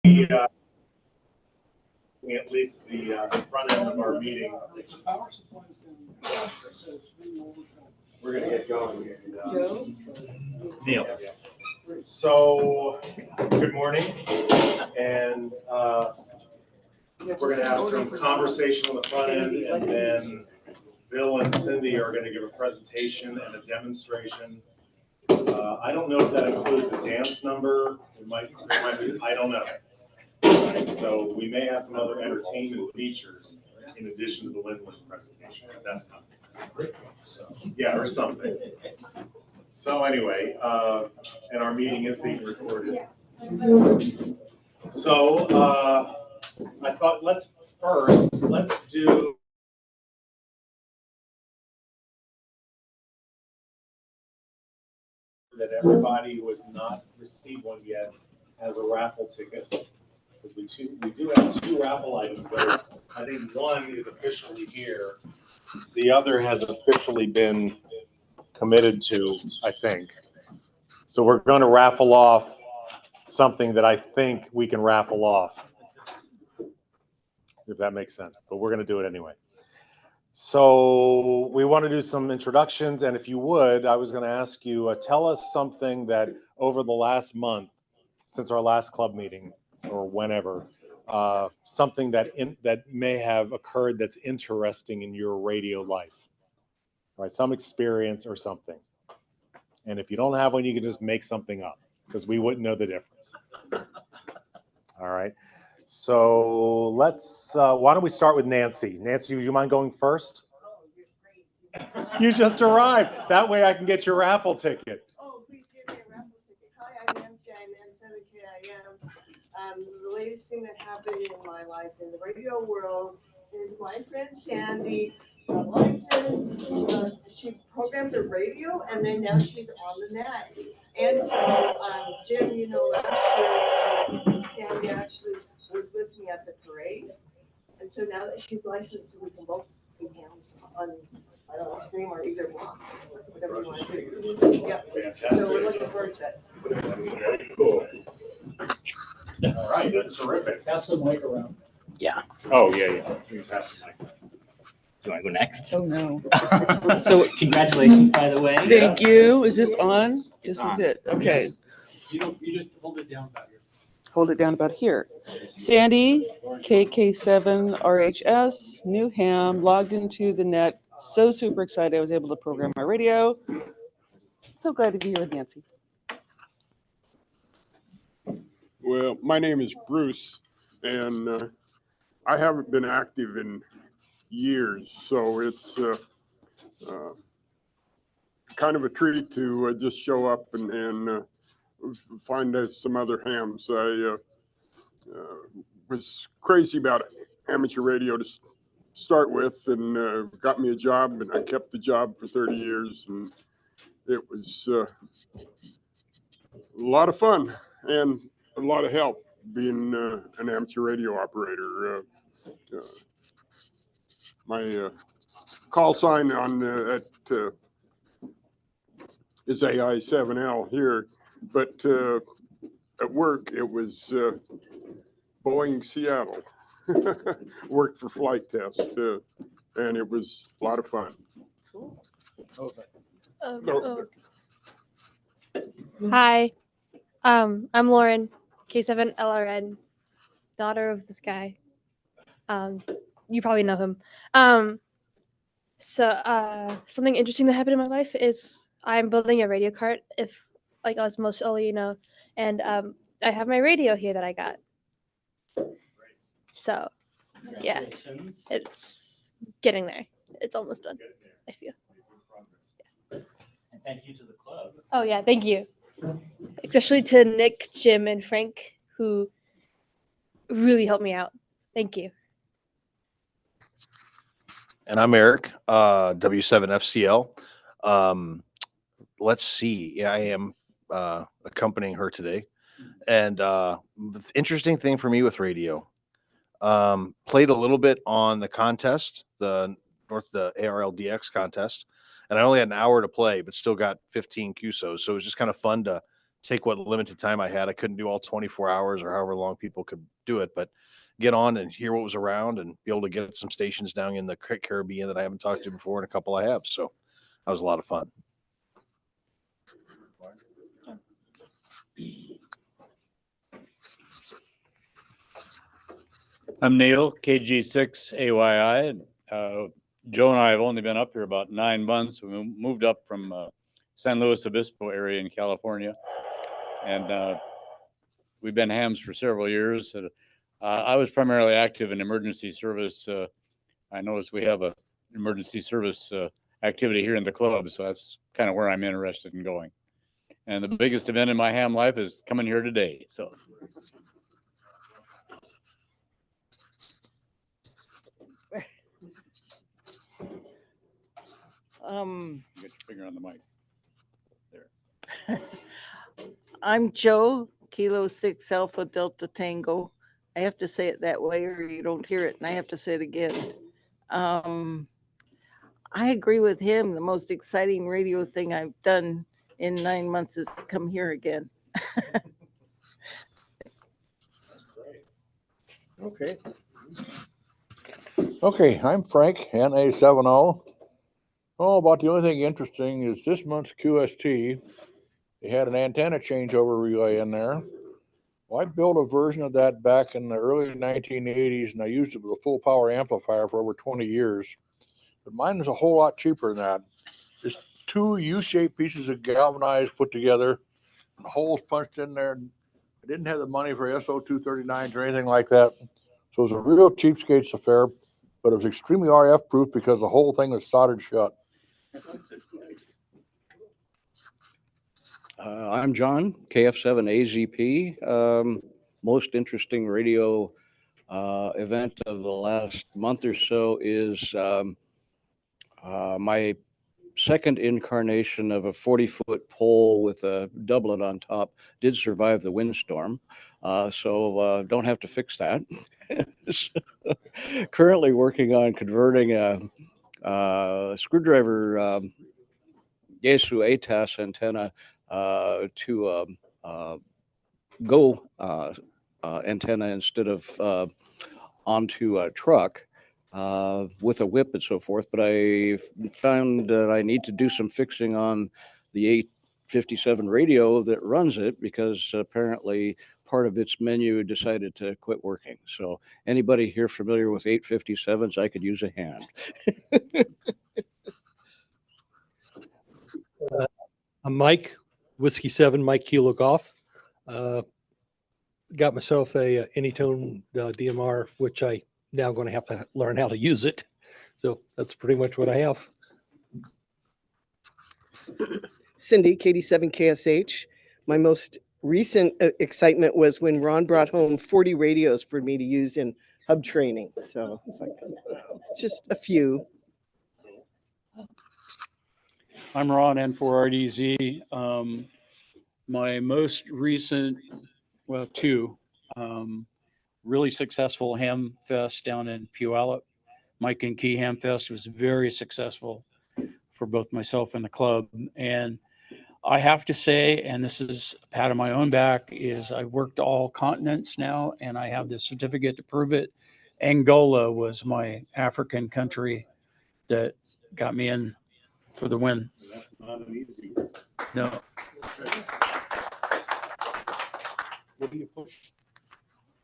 At least the front end of our meeting. We're going to get going here. Joe? Neil. So, good morning, and we're going to have some conversation on the front end, and then Bill and Cindy are going to give a presentation and a demonstration. I don't know if that includes the dance number. It might be, I don't know. So we may have some other entertainment features in addition to the Lindland presentation. That's coming. So, yeah, or something. So anyway, and our meeting is being recorded. So I thought let's do that everybody who has not received one yet has a raffle ticket. Because we do have two raffle items there. I think one is officially here. The other has officially been committed to, I think. So we're going to raffle off something that I think we can raffle off, if that makes sense. But we're going to do it anyway. So we want to do some introductions, and if you would, I was going to ask you, tell us something that over the last month, since our last club meeting, or whenever, something that may have occurred that's interesting in your radio life, right? Some experience or something. And if you don't have one, you can just make something up, because we wouldn't know the difference. All right. So let's, why don't we start with Nancy? Nancy, would you mind going first? You just arrived. That way I can get your raffle ticket. Oh, please give me a raffle ticket. Hi, I'm Nancy. I'm N7KIM. The latest thing that happened in my life in the radio world is my friend Sandy got licensed. She programmed the radio, and then now she's on the net. And so, Jim, you know, last year, Sandy actually was with me at the parade. And so now that she's licensed, we can both be hands on, I don't know, same or either block, whatever you want to do. Yep. Fantastic. So we're looking forward to it. That's very cool. All right, that's terrific. Pass the mic around. Yeah. Oh, yeah. You can pass the mic. Do you want to go next? Oh, no. So congratulations, by the way. Thank you. Is this on? It's This on. is it. Okay. You just hold it down about here. Hold it down about here. Sandy, KK7RHS, Newham, logged into the net. So super excited I was able to program my radio. So glad to be here with Nancy. Well, my name is Bruce, and I haven't been active in years, so it's kind of a treat to just show up and find some other hams. I was crazy about amateur radio to start with, and got me a job, and I kept the job for 30 years, and it was a lot of fun and a lot of help being an amateur radio operator. My call sign on is AI7L here, but at work it was Boeing Seattle. Worked for Flight Test, and it was a lot of fun. Hi, I'm Lauren, K7LRN, daughter of this guy. You probably know him. Something interesting that happened in my life is I'm building a radio cart, as most all you know, and I have my radio here that I got. So, yeah, it's getting there. It's almost done, I feel. And thank you to the club. Oh, yeah, thank you. Especially to Nick, Jim, and Frank, who really helped me out. Thank you. And I'm Eric, W7FCL. Let's see. Yeah, I am accompanying her today. And the interesting thing for me with radio, played a little bit on the contest, the ARLDX contest, and I only had an hour to play, but still got 15 QSOs. So it was just kind of fun to take what limited time I had. I couldn't do all 24 hours or however long people could do it, but get on and hear what was around and be able to get some stations down in the Caribbean that I haven't talked to before, and a couple I have. So that was a lot of fun. I'm Neil, KG6AYI. Joe and I have only been up here about 9 months. We moved up from San Luis Obispo area in California, and we've been hams for several years. I was primarily active in emergency service. I noticed we have a emergency service activity here in the club, so that's kind of where I'm interested in going. And the biggest event in my ham life is coming here today. So. You got your finger on the mic. There. I'm Joe, Kilo 6 Alpha Delta Tango. I have to say it that way or you don't hear it, and I have to say it again. I agree with him. The most exciting radio thing I've done in 9 months is come here again. Okay. Okay, I'm Frank, NA70. Oh, about the only thing interesting is this month's QST, they had an antenna changeover relay in there. Well, I built a version of that back in the early 1980s, and I used it with a full power amplifier for over 20 years. But mine is a whole lot cheaper than that. Just 2 U-shaped pieces of galvanized put together, and holes punched in there. I didn't have the money for SO239s or anything like that. So it was a real cheapskates affair, but it was extremely RF proof because the whole thing was soldered shut. I'm John, KF7AZP. Most interesting radio event of the last month or so is my second incarnation of a 40-foot pole with a doublet on top did survive the windstorm. So don't have to fix that. Currently working on converting a screwdriver Yaesu ATAS antenna to Go antenna instead of onto a truck with a whip and so forth. But I found that I need to do some fixing on the 857 radio that runs it because apparently part of its menu decided to quit working. So anybody here familiar with 857s, I could use a hand. I'm Mike, Whiskey 7, Mike Kilo Golf. Got myself a Anytone DMR, which I now going to have to learn how to use it. So that's pretty much what I have. Cindy, KD7KSH. My most recent excitement was when Ron brought home 40 radios for me to use in hub training. So it's like just a few. I'm Ron, N4RDZ. My most recent, well, 2 really successful ham fest down in Puyallup. Mike and Key Ham Fest was very successful for both myself and the club. And I have to say, and this is a pat on my own back, is I worked all continents now, and I have the certificate to prove it. Angola was my African country that got me in for the win. That's not an easy. No. What do you push?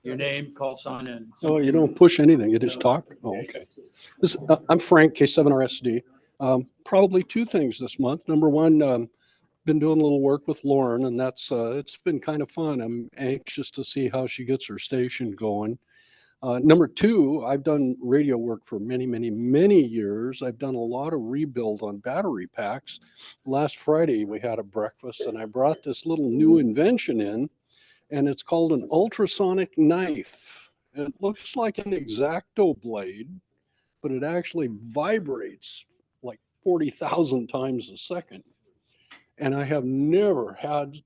Your name, call sign, and Oh, you don't push anything. You just talk. Oh, okay. I'm Frank, K7RSD. Probably 2 things this month. Number one, been doing a little work with Lauren, and that's it's been kind of fun. I'm anxious to see how she gets her station going. Number 2, I've done radio work for many, many, many years. I've done a lot of rebuild on battery packs. Last Friday, we had a breakfast, and I brought this little new invention in, and it's called an ultrasonic knife. It looks like an X-Acto blade, but it actually vibrates like 40,000 times a second. And I have never had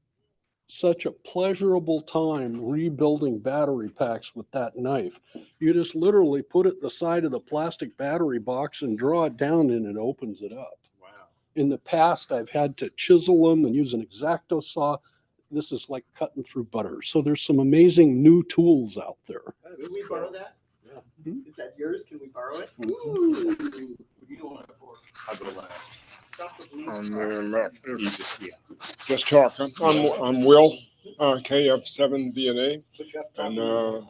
such a pleasurable time rebuilding battery packs with that knife. You just literally put it the side of the plastic battery box and draw it down and it opens it up. Wow. In the past, I've had to chisel them and use an X-Acto saw. this is like cutting through butter. So there's some amazing new tools out there. Can we borrow that? Is that yours? Can we borrow it? Mhm. Ooh. What do you want it for? I'll go last. Stop the blue Just talk. I'm Will, KF7 VNA, and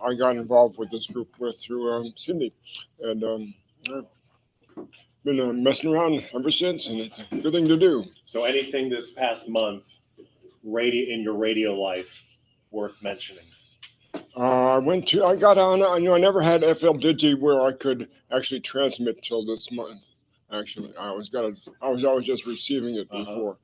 I got involved with this group through Cindy, and I've been messing around ever since, and it's a good thing to do. So anything this past month, in your radio life, worth mentioning? I got on, I never had FL Digi where I could actually transmit till this month. Actually, I was always just receiving it before.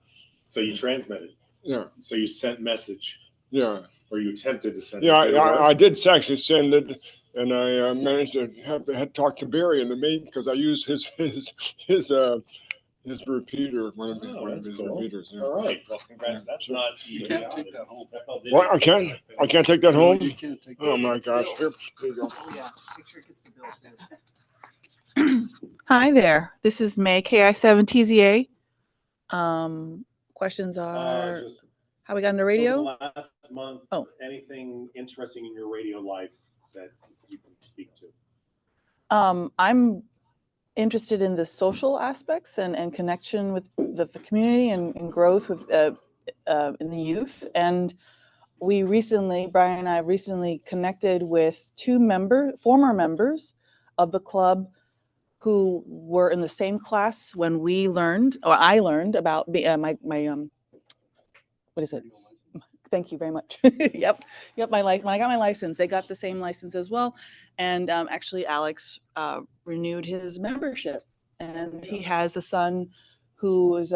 So you transmitted? Yeah. So you sent message? Yeah. Or you attempted to send Yeah, it? Did it work? I did actually send it, and I managed to had talked to Barry in the meeting because I used his repeater, one of his cool. repeaters. Yeah. All right. Well, congrats. That's not You easy. can't take that home. What? I can't take that home? You can't take that Oh my gosh. Here you go. Oh, yeah. Make sure it gets the bill too. Hi there. This is May, KI7TZA. Questions are Just how we got into over radio? the last month, anything interesting in your radio life that you can speak to? I'm interested in the social aspects and connection with the community and growth with in the youth. And Brian and I recently connected with two former members of the club who were in the same class when I learned about my what is it? Thank you very much. Yep. When I got my license, they got the same license as well. And actually, Alex renewed his membership, and he has a son who is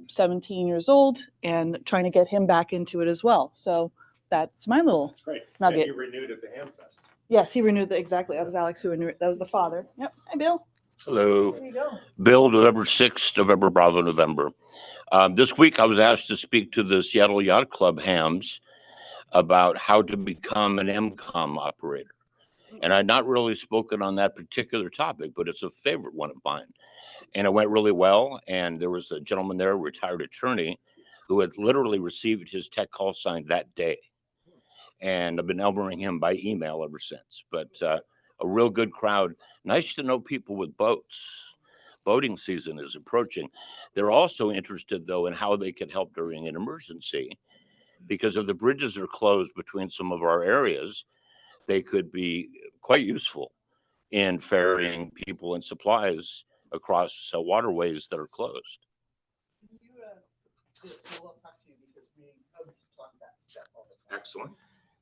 17 years old, and trying to get him back into it as well. So that's my little That's great. nugget. And you renewed at the Hamfest. Yes, he renewed exactly. That was Alex who renewed. That was the father. Yep. Hi, Bill. Hello. There you go. Bill, November 6th, November, Bravo, November. This week, I was asked to speak to the Seattle Yacht Club hams about how to become an MCOM operator. And I'd not really spoken on that particular topic, but it's a favorite one of mine. And it went really well. And there was a gentleman there, a retired attorney, who had literally received his tech call sign that day. And I've been elbowing him by email ever since. But a real good crowd. Nice to know people with boats. Boating season is approaching. They're also interested, though, in how they can help during an emergency, because if the bridges are closed between some of our areas, they could be quite useful in ferrying people and supplies across waterways that are closed. Excellent.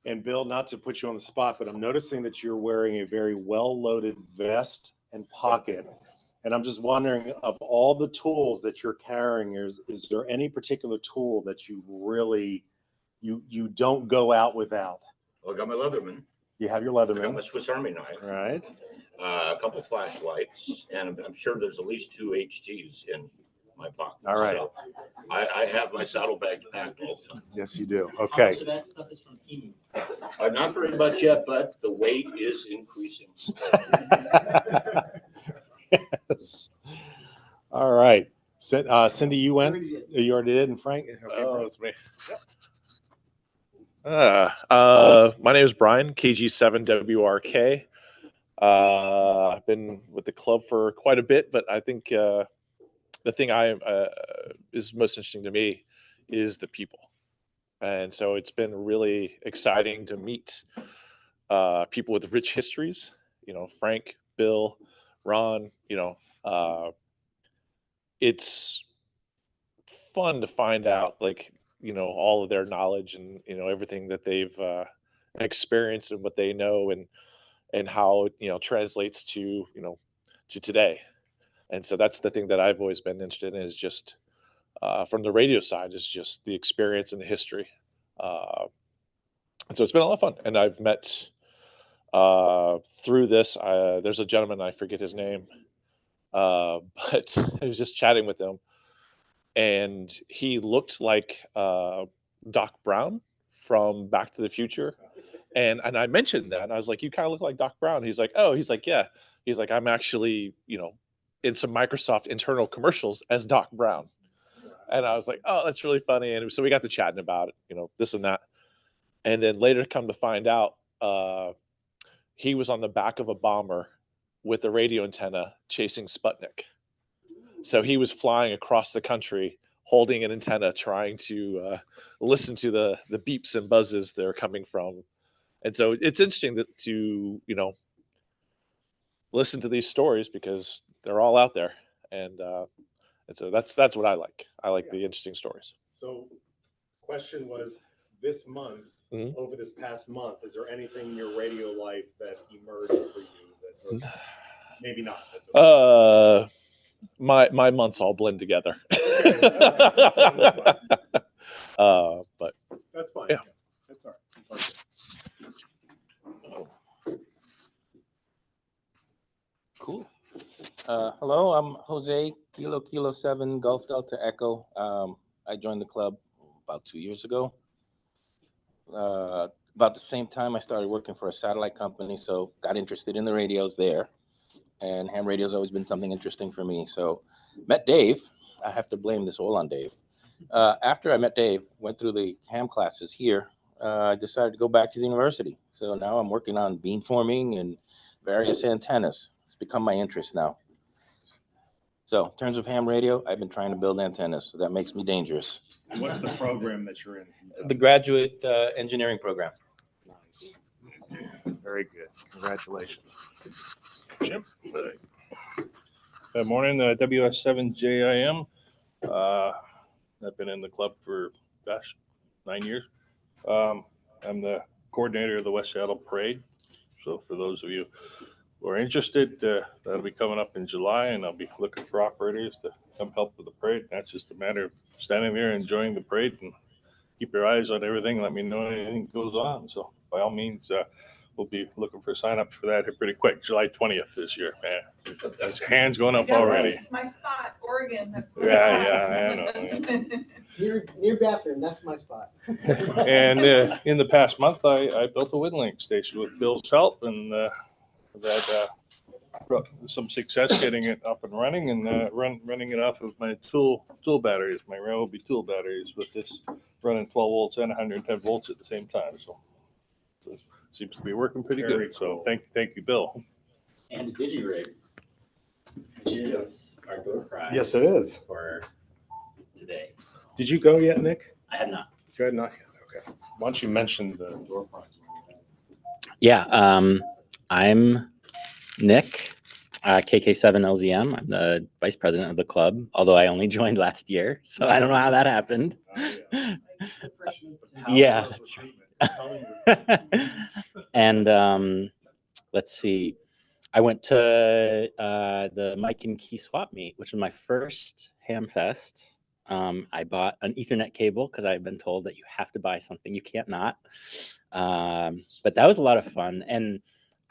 And Bill, not to put you on the spot, but I'm noticing that you're wearing a very well-loaded vest and pocket. And I'm just wondering, of all the tools that you're carrying, is there any particular tool that you really, you don't go out without? Well, I got my Leatherman. You have your I got Leatherman. my Swiss Army knife. Right. A couple flashlights, and I'm sure there's at least 2 HTs in my pocket. All right. So I have my saddlebags packed all the time. Yes, you do. How Okay. much of that stuff is from teaming? Not very much yet, but the weight is increasing. Yes. All right. Cindy, you went? You already did, and Frank? Okay, Oh, Frank. it's me. My name is Brian, KG7WRK. I've been with the club for quite a bit, but I think the thing is most interesting to me is the people. And so it's been really exciting to meet people with rich histories, Frank, Bill, Ron, it's fun to find out all of their knowledge and, everything that they've experienced and what they know and how it translates to, to today. And so that's the thing that I've always been interested in is just from the radio side is just the experience and the history. And so it's been a lot of fun. And I've met through this, there's a gentleman, I forget his name, but I was just chatting with him and he looked like Doc Brown from Back to the Future. And I mentioned that and I was like, you kind of look like Doc Brown. He's like, oh, he's like, yeah. He's like, I'm actually, in some Microsoft internal commercials as Doc Brown. And I was like, oh, that's really funny. And so we got to chatting about it, this and that. And then later come to find out, he was on the back of a bomber with a radio antenna chasing Sputnik. So he was flying across the country holding an antenna, trying to listen to the beeps and buzzes that are coming from. And so it's interesting to listen to these stories because they're all out there. And so that's what I like. I like the interesting stories. So question was, this month, over this past month, is there anything in your radio life that emerged for you that maybe not? That's okay. My months all blend together. But that's fine. Yeah. That's all right. That's all good. Cool. Hello, I'm Jose, Kilo 7, Gulf Delta Echo. I joined the club about 2 years ago. About the same time, I started working for a satellite company, so got interested in the radios there. And ham radio's always been something interesting for me. So met Dave. I have to blame this all on Dave. After I met Dave, went through the ham classes here, I decided to go back to the university. So now I'm working on beamforming and various antennas. It's become my interest now. So in terms of ham radio, I've been trying to build antennas, so that makes me dangerous. What's the program that you're in? The graduate engineering program. Nice. Very good. Congratulations. Jim. Good morning, WS7JIM. I've been in the club for, 9 years. I'm the coordinator of the West Seattle Parade. So for those of you who are interested, that'll be coming up in July, and I'll be looking for operators to come help with the parade. That's just a matter of standing there enjoying the parade and keep your eyes on everything. Let me know anything goes on. So by all means, we'll be looking for signups for that here pretty quick. July 20th this year, man. That's hands going up already. That's my spot, Oregon. That's my Yeah, spot. I know. Near bathroom, that's my spot. And in the past month, I built a WinLink station with Bill's help, and I've had some success getting it up and running, and running it off of my tool batteries, my Ryobi tool batteries, with this running 12 volts and 110 volts at the same time. So it seems to be working pretty Very good. So thank you, Bill. And DigiRig, which is our door prize. Yes, it is. For today. So Did you go yet, Nick? I have not. Go ahead, not yet. Okay. Why don't you mention the door prize? Yeah, I'm Nick, KK7LZM. I'm the vice president of the club, although I only joined last year, so I don't know how that happened. Yeah, that's right. And let's see. I went to the Mike and Key swap meet, which was my first ham fest. I bought an Ethernet cable because I've been told that you have to buy something you can't not. But that was a lot of fun. And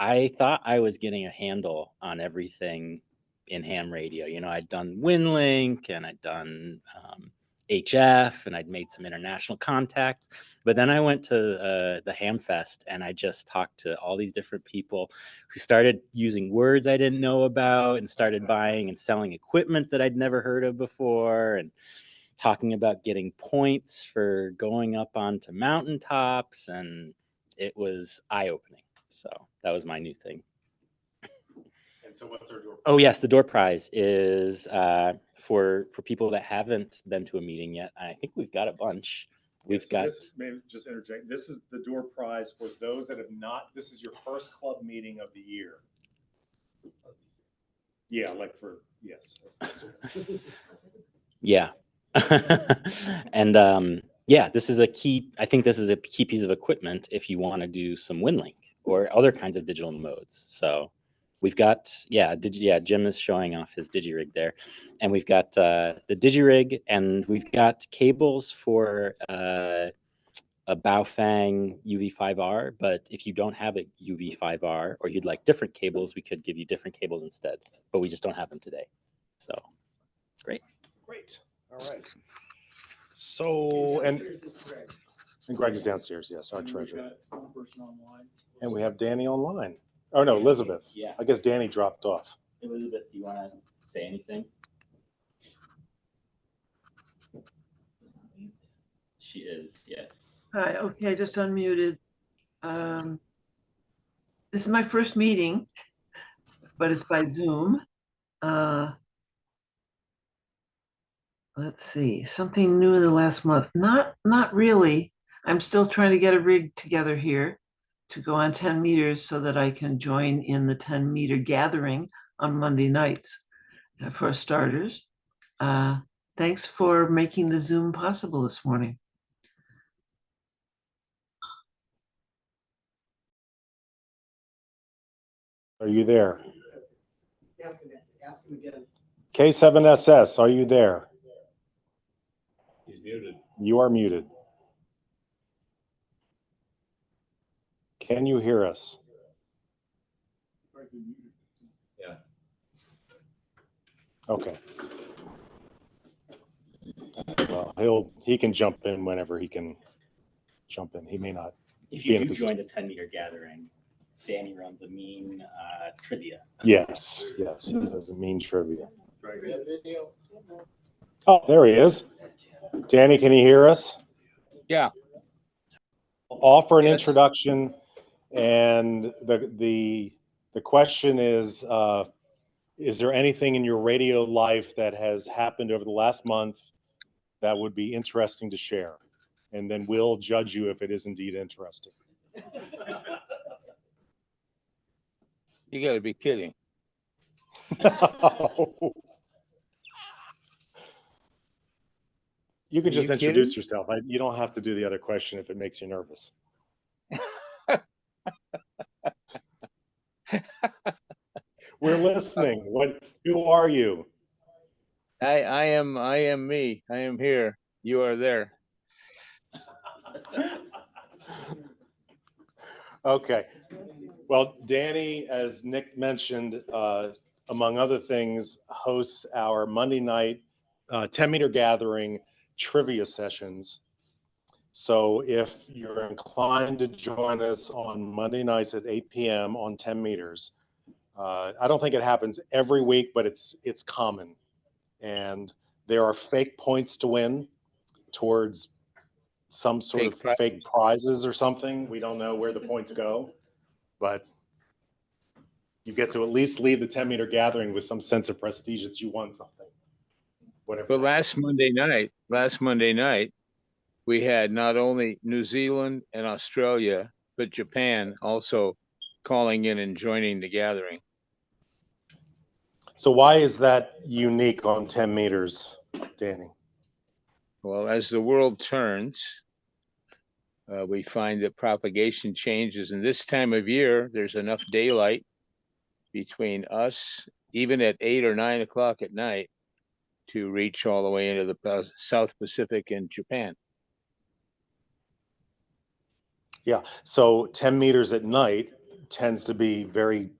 I thought I was getting a handle on everything in ham radio. You know, I'd done WinLink and I'd done HF and I'd made some international contacts. But then I went to the Ham Fest and I just talked to all these different people who started using words I didn't know about and started buying and selling equipment that I'd never heard of before, and talking about getting points for going up onto mountaintops. And it was eye-opening. So that was my new thing. And so what's our door prize? Oh yes, the door prize is for people that haven't been to a meeting yet. I think we've got a bunch. We've got. This, maybe just interject. This is the door prize for those that have not. This is your first club meeting of the year. Yeah, like for yes. Yeah. And yeah, this is a key. I think this is a key piece of equipment if you want to do some WinLink or other kinds of digital modes. So. We've got, Jim is showing off his DigiRig there. And we've got the DigiRig, and we've got cables for a Baofeng UV5R. But if you don't have a UV5R or you'd like different cables, we could give you different cables instead. But we just don't have them today. So, great. Great. All right. So, and Greg is downstairs, yes, our treasurer. And we have Danny online. Oh, no, Elizabeth. Yeah. I guess Danny dropped off. Elizabeth, do you want to say anything? She is, yes. Hi, okay, I just unmuted. This is my first meeting, but it's by Zoom. Let's see, something new in the last month. Not really. I'm still trying to get a rig together here to go on 10 meters so that I can join in the 10-meter gathering on Monday nights for starters. Thanks for making the Zoom possible this morning. Are you there? Ask him again. K7SS, are you there? He's muted. You are muted. Can you hear us? Yeah. Okay. Well, he can jump in whenever he can jump in. He may not. If be you in a do position. join the 10-meter gathering, Danny runs a mean trivia. Yes, he does a mean trivia. Oh, there he is. Danny, can you hear us? Yeah. Offer an introduction, and the question is there anything in your radio life that has happened over the last month that would be interesting to share? And then we'll judge you if it is indeed interesting. You got to be kidding. You can Are just you introduce kidding? yourself. You don't have to do the other question if it makes you nervous. We're listening. Who are you? I am me. I am here. You are there. Okay. Well, Danny, as Nick mentioned, among other things, hosts our Monday night 10-meter gathering trivia sessions. So if you're inclined to join us on Monday nights at 8 p.m. on 10 meters, I don't think it happens every week, but it's common. And there are fake points to win towards some sort of fake prizes or something. We don't know where the points go, but you get to at least leave the 10-meter gathering with some sense of prestige that you won something. Whatever. But last Monday night, we had not only New Zealand and Australia, but Japan also calling in and joining the gathering. So why is that unique on 10 meters, Danny? Well, as the world turns, we find that propagation changes. And this time of year, there's enough daylight between us, even at 8 or 9 o'clock at night, to reach all the way into the South Pacific and Japan. Yeah, so 10 meters at night tends to be very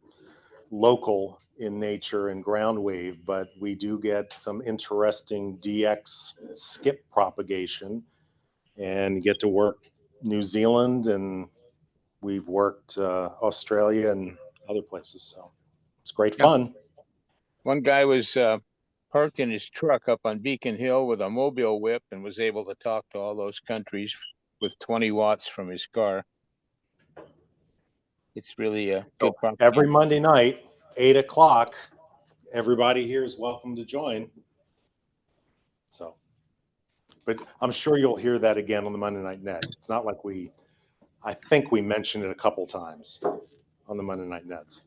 local in nature and ground wave, but we do get some interesting DX skip propagation, and you get to work New Zealand, and we've worked Australia and other places, so it's great fun. One guy was parked in his truck up on Beacon Hill with a mobile whip and was able to talk to all those countries with 20 watts from his car. It's really a good propagation. Every Monday night, 8 o'clock, everybody here is welcome to join. So, but I'm sure you'll hear that again on the Monday Night Net. It's not like I think we mentioned it a couple times on the Monday Night Nets.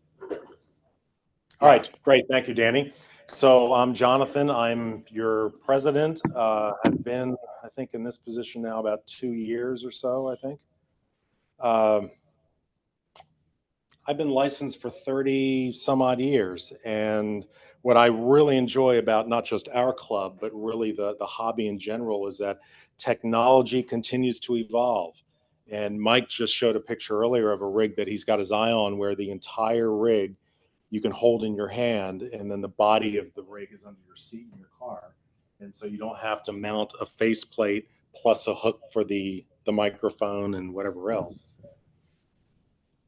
All right, great. Thank you, Danny. So I'm Jonathan. I'm your president. I've been, I think, in this position now about 2 years or so, I think. I've been licensed for 30 some odd years. And what I really enjoy about not just our club, but really the hobby in general is that technology continues to evolve. And Mike just showed a picture earlier of a rig that he's got his eye on where the entire rig you can hold in your hand, and then the body of the rig is under your seat in your car. And so you don't have to mount a faceplate plus a hook for the microphone and whatever else.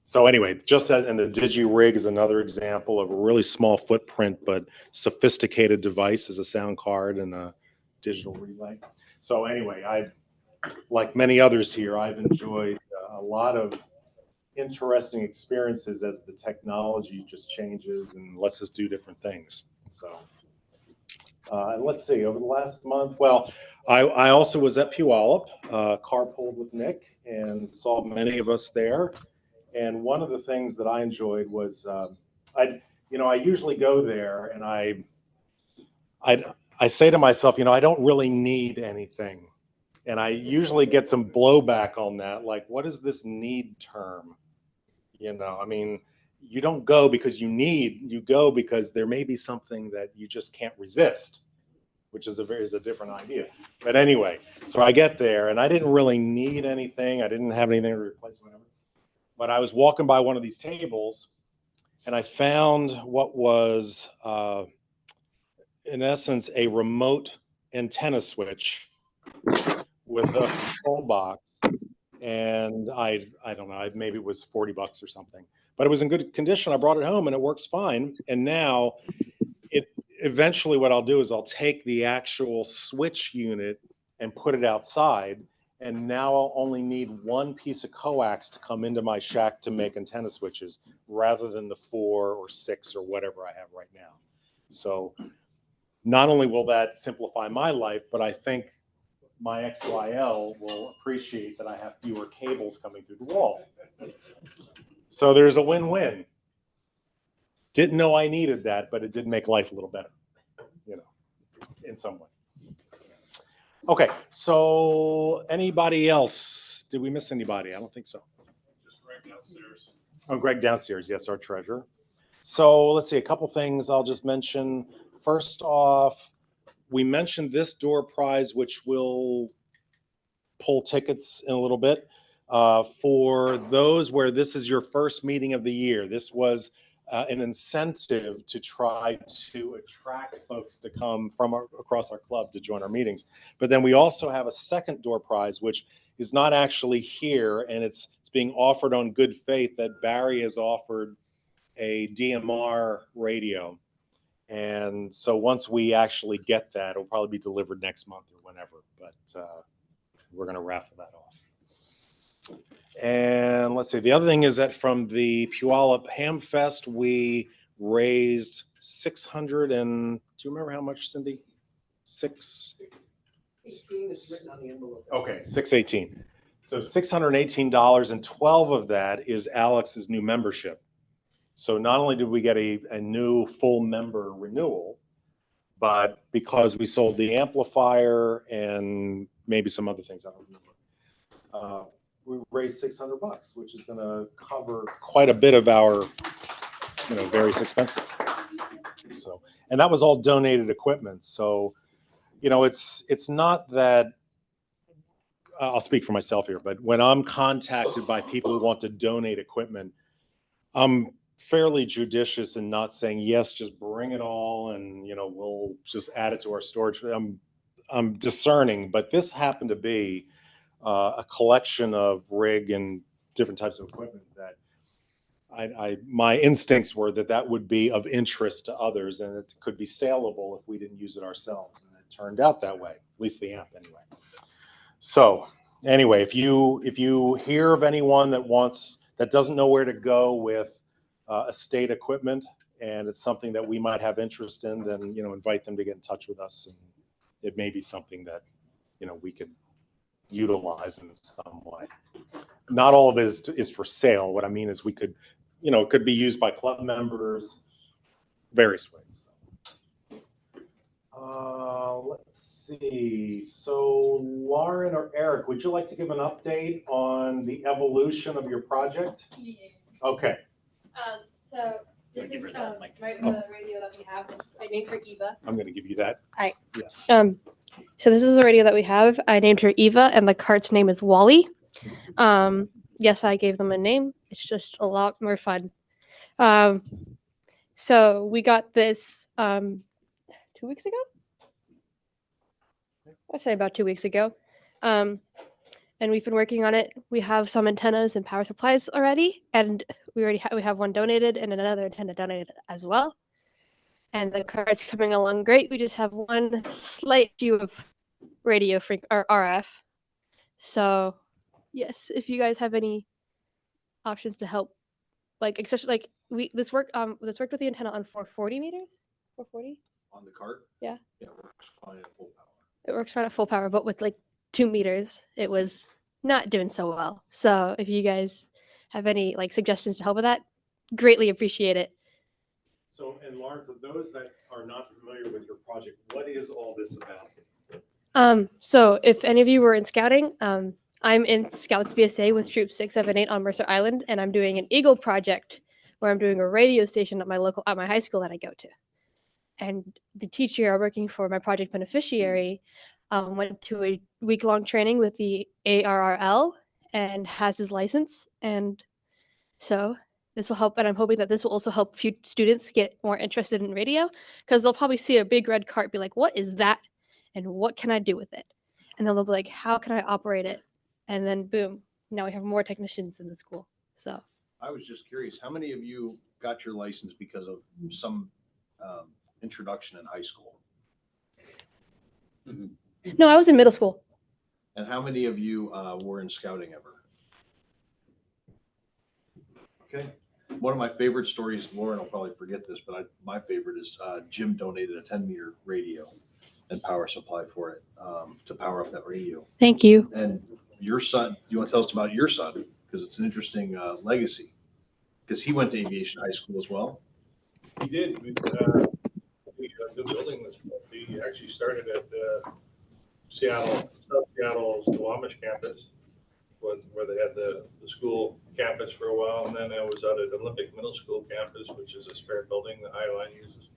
So anyway, and the DigiRig is another example of a really small footprint, but sophisticated device as a sound card and a digital relay. So anyway, like many others here, I've enjoyed a lot of interesting experiences as the technology just changes and lets us do different things. So, and let's see, over the last month, well, I also was at Puyallup, carpooled with Nick, and saw many of us there. And one of the things that I enjoyed was, I usually go there, and I say to myself, I don't really need anything. And I usually get some blowback on that, like, what is this need term? I mean, you don't go because you need, you go because there may be something that you just can't resist, which is a different idea. But anyway, so I get there and I didn't really need anything. I didn't have anything to replace whatever. But I was walking by one of these tables and I found what was, in essence, a remote antenna switch with a control box. And I don't know, maybe it was $40 or something, but it was in good condition. I brought it home and it works fine. And now eventually what I'll do is I'll take the actual switch unit and put it outside. And now I'll only need one piece of coax to come into my shack to make antenna switches rather than the 4 or 6 or whatever I have right now. So not only will that simplify my life, but I think my XYL will appreciate that I have fewer cables coming through the wall. So there's a win-win. Didn't know I needed that, but it did make life a little better, in some way. Okay, so anybody else? Did we miss anybody? I don't think so. Just Greg downstairs. Oh, Greg downstairs, yes, our treasurer. So let's see, a couple things I'll just mention. First off, we mentioned this door prize, which will pull tickets in a little bit. For those where this is your first meeting of the year, this was an incentive to try to attract folks to come from across our club to join our meetings. But then we also have a second door prize, which is not actually here, and it's being offered on good faith that Barry has offered a DMR radio. And so once we actually get that, it'll probably be delivered next month or whenever, but we're going to raffle that off. And let's see, the other thing is that from the Puyallup Ham Fest, we raised 600 and, do you remember how much, Cindy? 16 is written on the envelope. Okay, 618. So $618, and 12 of that is Alex's new membership. So not only did we get a new full member renewal, but because we sold the amplifier and maybe some other things, I don't remember, we raised $600, which is going to cover quite a bit of our, various expenses. So, and that was all donated equipment. So, it's not that, I'll speak for myself here, but when I'm contacted by people who want to donate equipment, I'm fairly judicious in not saying, yes, just bring it all and, we'll just add it to our storage. I'm discerning, but this happened to be a collection of rig and different types of equipment that my instincts were that would be of interest to others and it could be saleable if we didn't use it ourselves. And it turned out that way, at least the amp anyway. So anyway, if you hear of anyone that doesn't know where to go with estate equipment and it's something that we might have interest in, then invite them to get in touch with us, and it may be something that we could utilize in some way. Not all of it is for sale. What I mean is we could, it could be used by club members, various ways. Let's see. So Lauren or Eric, would you like to give an update on the evolution of your project? Yeah. Okay. So this is the radio that we have. I named her Eva. I'm going to give you that. Hi. Yes. So this is the radio that we have. I named her Eva, and the cart's name is Wally. Yes, I gave them a name. It's just a lot more fun. So we got this 2 weeks ago. I'd say about 2 weeks ago. And we've been working on it. We have some antennas and power supplies already, and we have one donated and another antenna donated as well. And the cart's coming along great. We just have one slight issue of radio or RF, So yes, if you guys have any options to help, like especially like this worked with the antenna on 440 meters, 440. On the cart? Yeah. Yeah, it works fine at full power. It works fine at full power, but with like 2 meters, it was not doing so well. So if you guys have any like suggestions to help with that, greatly appreciate it. So, and Lauren, for those that are not familiar with your project, what is all this about? So if any of you were in scouting, I'm in Scouts BSA with Troop 678 on Mercer Island, and I'm doing an Eagle project where I'm doing a radio station at my high school that I go to. And the teacher I'm working for, my project beneficiary, went to a week-long training with the ARRL and has his license. And so this will help, and I'm hoping that this will also help few students get more interested in radio, because they'll probably see a big red cart, be like, what is that? And what can I do with it? And then they'll be like, how can I operate it? And then boom, now we have more technicians in the school. So I was just curious, how many of you got your license because of some introduction in high school? no, I was in middle school. And how many of you were in scouting ever? Okay. One of my favorite stories, Lauren will probably forget this, but my favorite is Jim donated a 10-meter radio and power supply for it to power up that radio. Thank you. And your son, you want to tell us about your son? Because it's an interesting legacy. Because he went to aviation high school as well. He did. The building was, he actually started at South Seattle's Squamish campus, where they had the school campus for a while, and then I was out at Olympic Middle School campus, which is a spare building that Highline uses.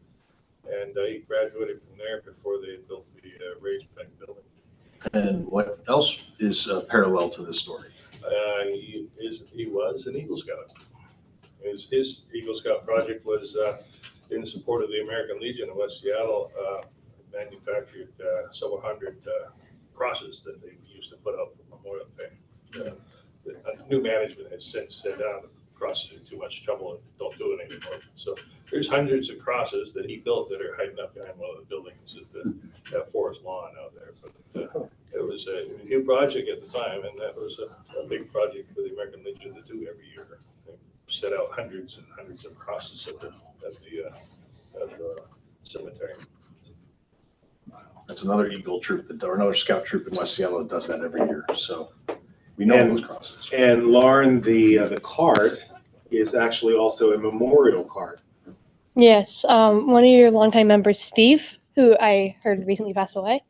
And he graduated from there before they built the raised bank building. And what else is parallel to this story? He was an Eagle Scout. His Eagle Scout project was in support of the American Legion of West Seattle, manufactured several hundred crosses that they used to put out for Memorial Day. The new management has since said, the crosses are too much trouble and don't do it anymore. So there's hundreds of crosses that he built that are hiding up behind one of the buildings at Forest Lawn out there. But it was a new project at the time, and that was a big project for the American Legion to do every year. They set out hundreds and hundreds of crosses at the cemetery. That's another Eagle troop or another Scout troop in West Seattle that does that every year. So we know those crosses. And Lauren, the card is actually also a memorial card. Yes, one of your longtime members, Steve, who I heard recently passed away.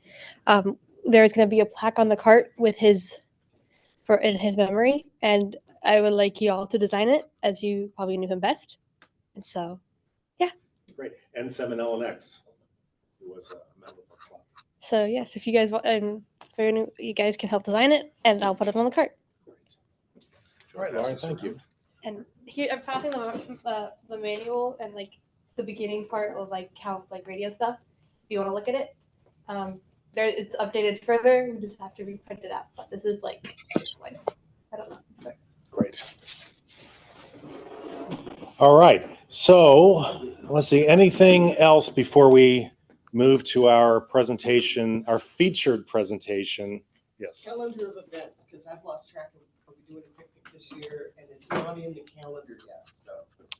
There's going to be a plaque on the cart with in his memory, and I would like you all to design it, as you probably knew him best. And so, yeah. Great. N7LNX, who was a member of our club. So yes, if you guys want, and you guys can help design it, and I'll put it on the cart. All right, Lauren, thank you. And here I'm passing the manual and like the beginning part of like how like radio stuff. If you want to look at it, it's updated further. We just have to reprint it out. But this is like I don't know. Great. All right. So let's see. Anything else before we move to our presentation, our featured presentation? Yes. Calendar of events, because I've lost track of, are we doing a picnic this year? And it's not in the calendar yet, so.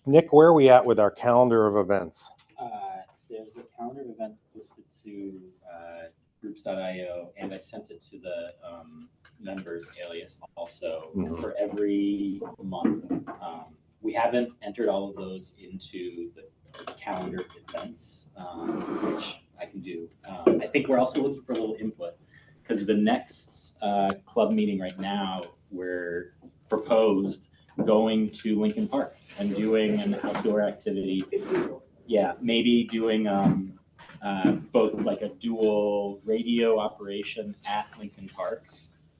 Nick, where are we at with our calendar of events? There's a calendar of events posted to groups.io, and I sent it to the members alias also for every month. We haven't entered all of those into the calendar events, which I can do. I think we're also looking for a little input, because the next club meeting right now, we're proposed going to Lincoln Park and doing an outdoor activity. Yeah, maybe doing both like a dual radio operation at Lincoln Park,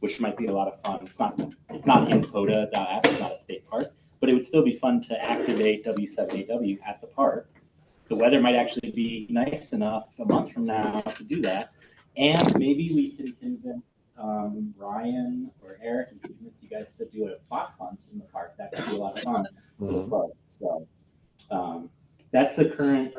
which might be a lot of fun. It's not in POTA.app, it's not a state park, but it would still be fun to activate W7AW at the park. The weather might actually be nice enough a month from now to do that. And maybe we can convince Ryan or Eric and convince you guys to do a fox hunt in the park. That could be a lot of fun for the park. So that's the current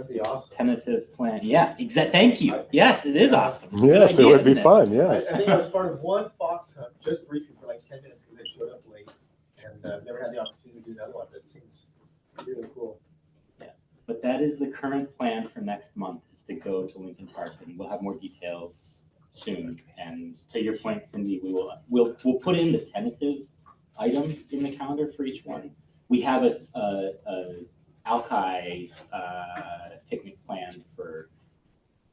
tentative plan. Yeah, exactly. Thank you. Yes, it is awesome. Yes, it would be fun. Yes. I think I was part of one fox hunt just briefly for like 10 minutes because I showed up late and never had the opportunity to do another one. That seems really cool. Yeah, but that is the current plan for next month, is to go to Lincoln Park, and we'll have more details soon. And to your point, Cindy, we'll put in the tentative items in the calendar for each one. We have a Alki picnic planned for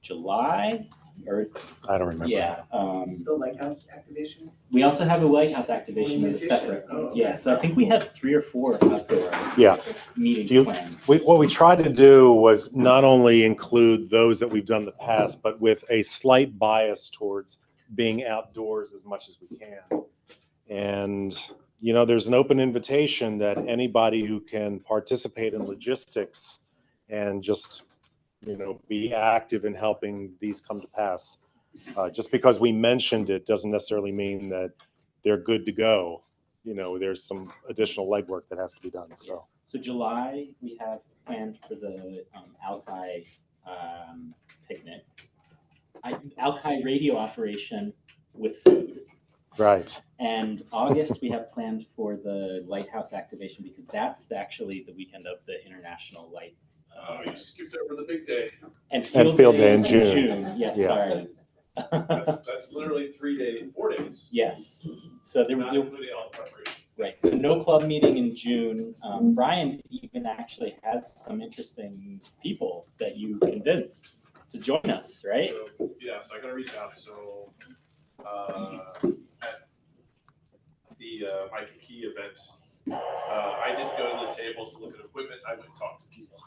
July, or I don't remember. yeah. The lighthouse activation? We also have a lighthouse activation as a separate. Yeah, so I think we have 3 or 4 outdoor meetings planned. What we tried to do was not only include those that we've done in the past, but with a slight bias towards being outdoors as much as we can. And, you know, there's an open invitation that anybody who can participate in logistics and just, you know, be active in helping these come to pass. Just because we mentioned it doesn't necessarily mean that they're good to go. You know, there's some additional legwork that has to be done. So July, we have planned for the Alki picnic. Alki radio operation with food. Right. And August, we have planned for the lighthouse activation, because that's actually the weekend of the International Light. You skipped over the big day. And field day in June. Yes, Yeah. sorry. That's literally 4 days. Yes. So there Not will including all the preparation. right. So no club meeting in June. Brian even actually has some interesting people that you convinced to join us, right? So, yeah, so I got to reach out. So at the Mike and Key event, I didn't go to the tables to look at equipment. I went and talked to people.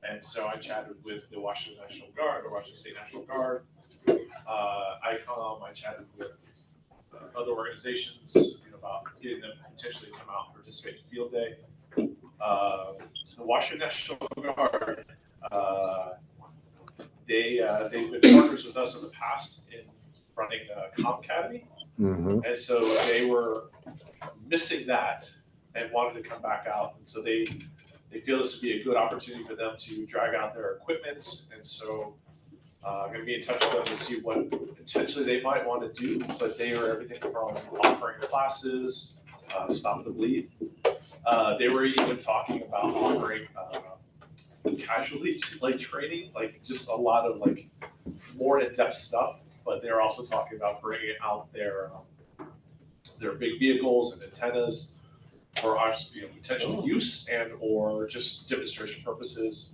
And so I chatted with the Washington National Guard, or Washington State National Guard. I chatted with other organizations, you know, about getting them to potentially come out and participate in field day. The Washington National Guard, they've been partners with us in the past in running Comm Academy. Mm-hmm. And so they were missing that and wanted to come back out. And so they feel this would be a good opportunity for them to drag out their equipment. And so I'm going to be in touch with them to see what potentially they might want to do. But they are everything from offering classes, Stop the Bleed. They were even talking about offering casualty like training, like just a lot of like more in-depth stuff. But they're also talking about bringing out their big vehicles and antennas for our, you know, potential use and or just demonstration purposes.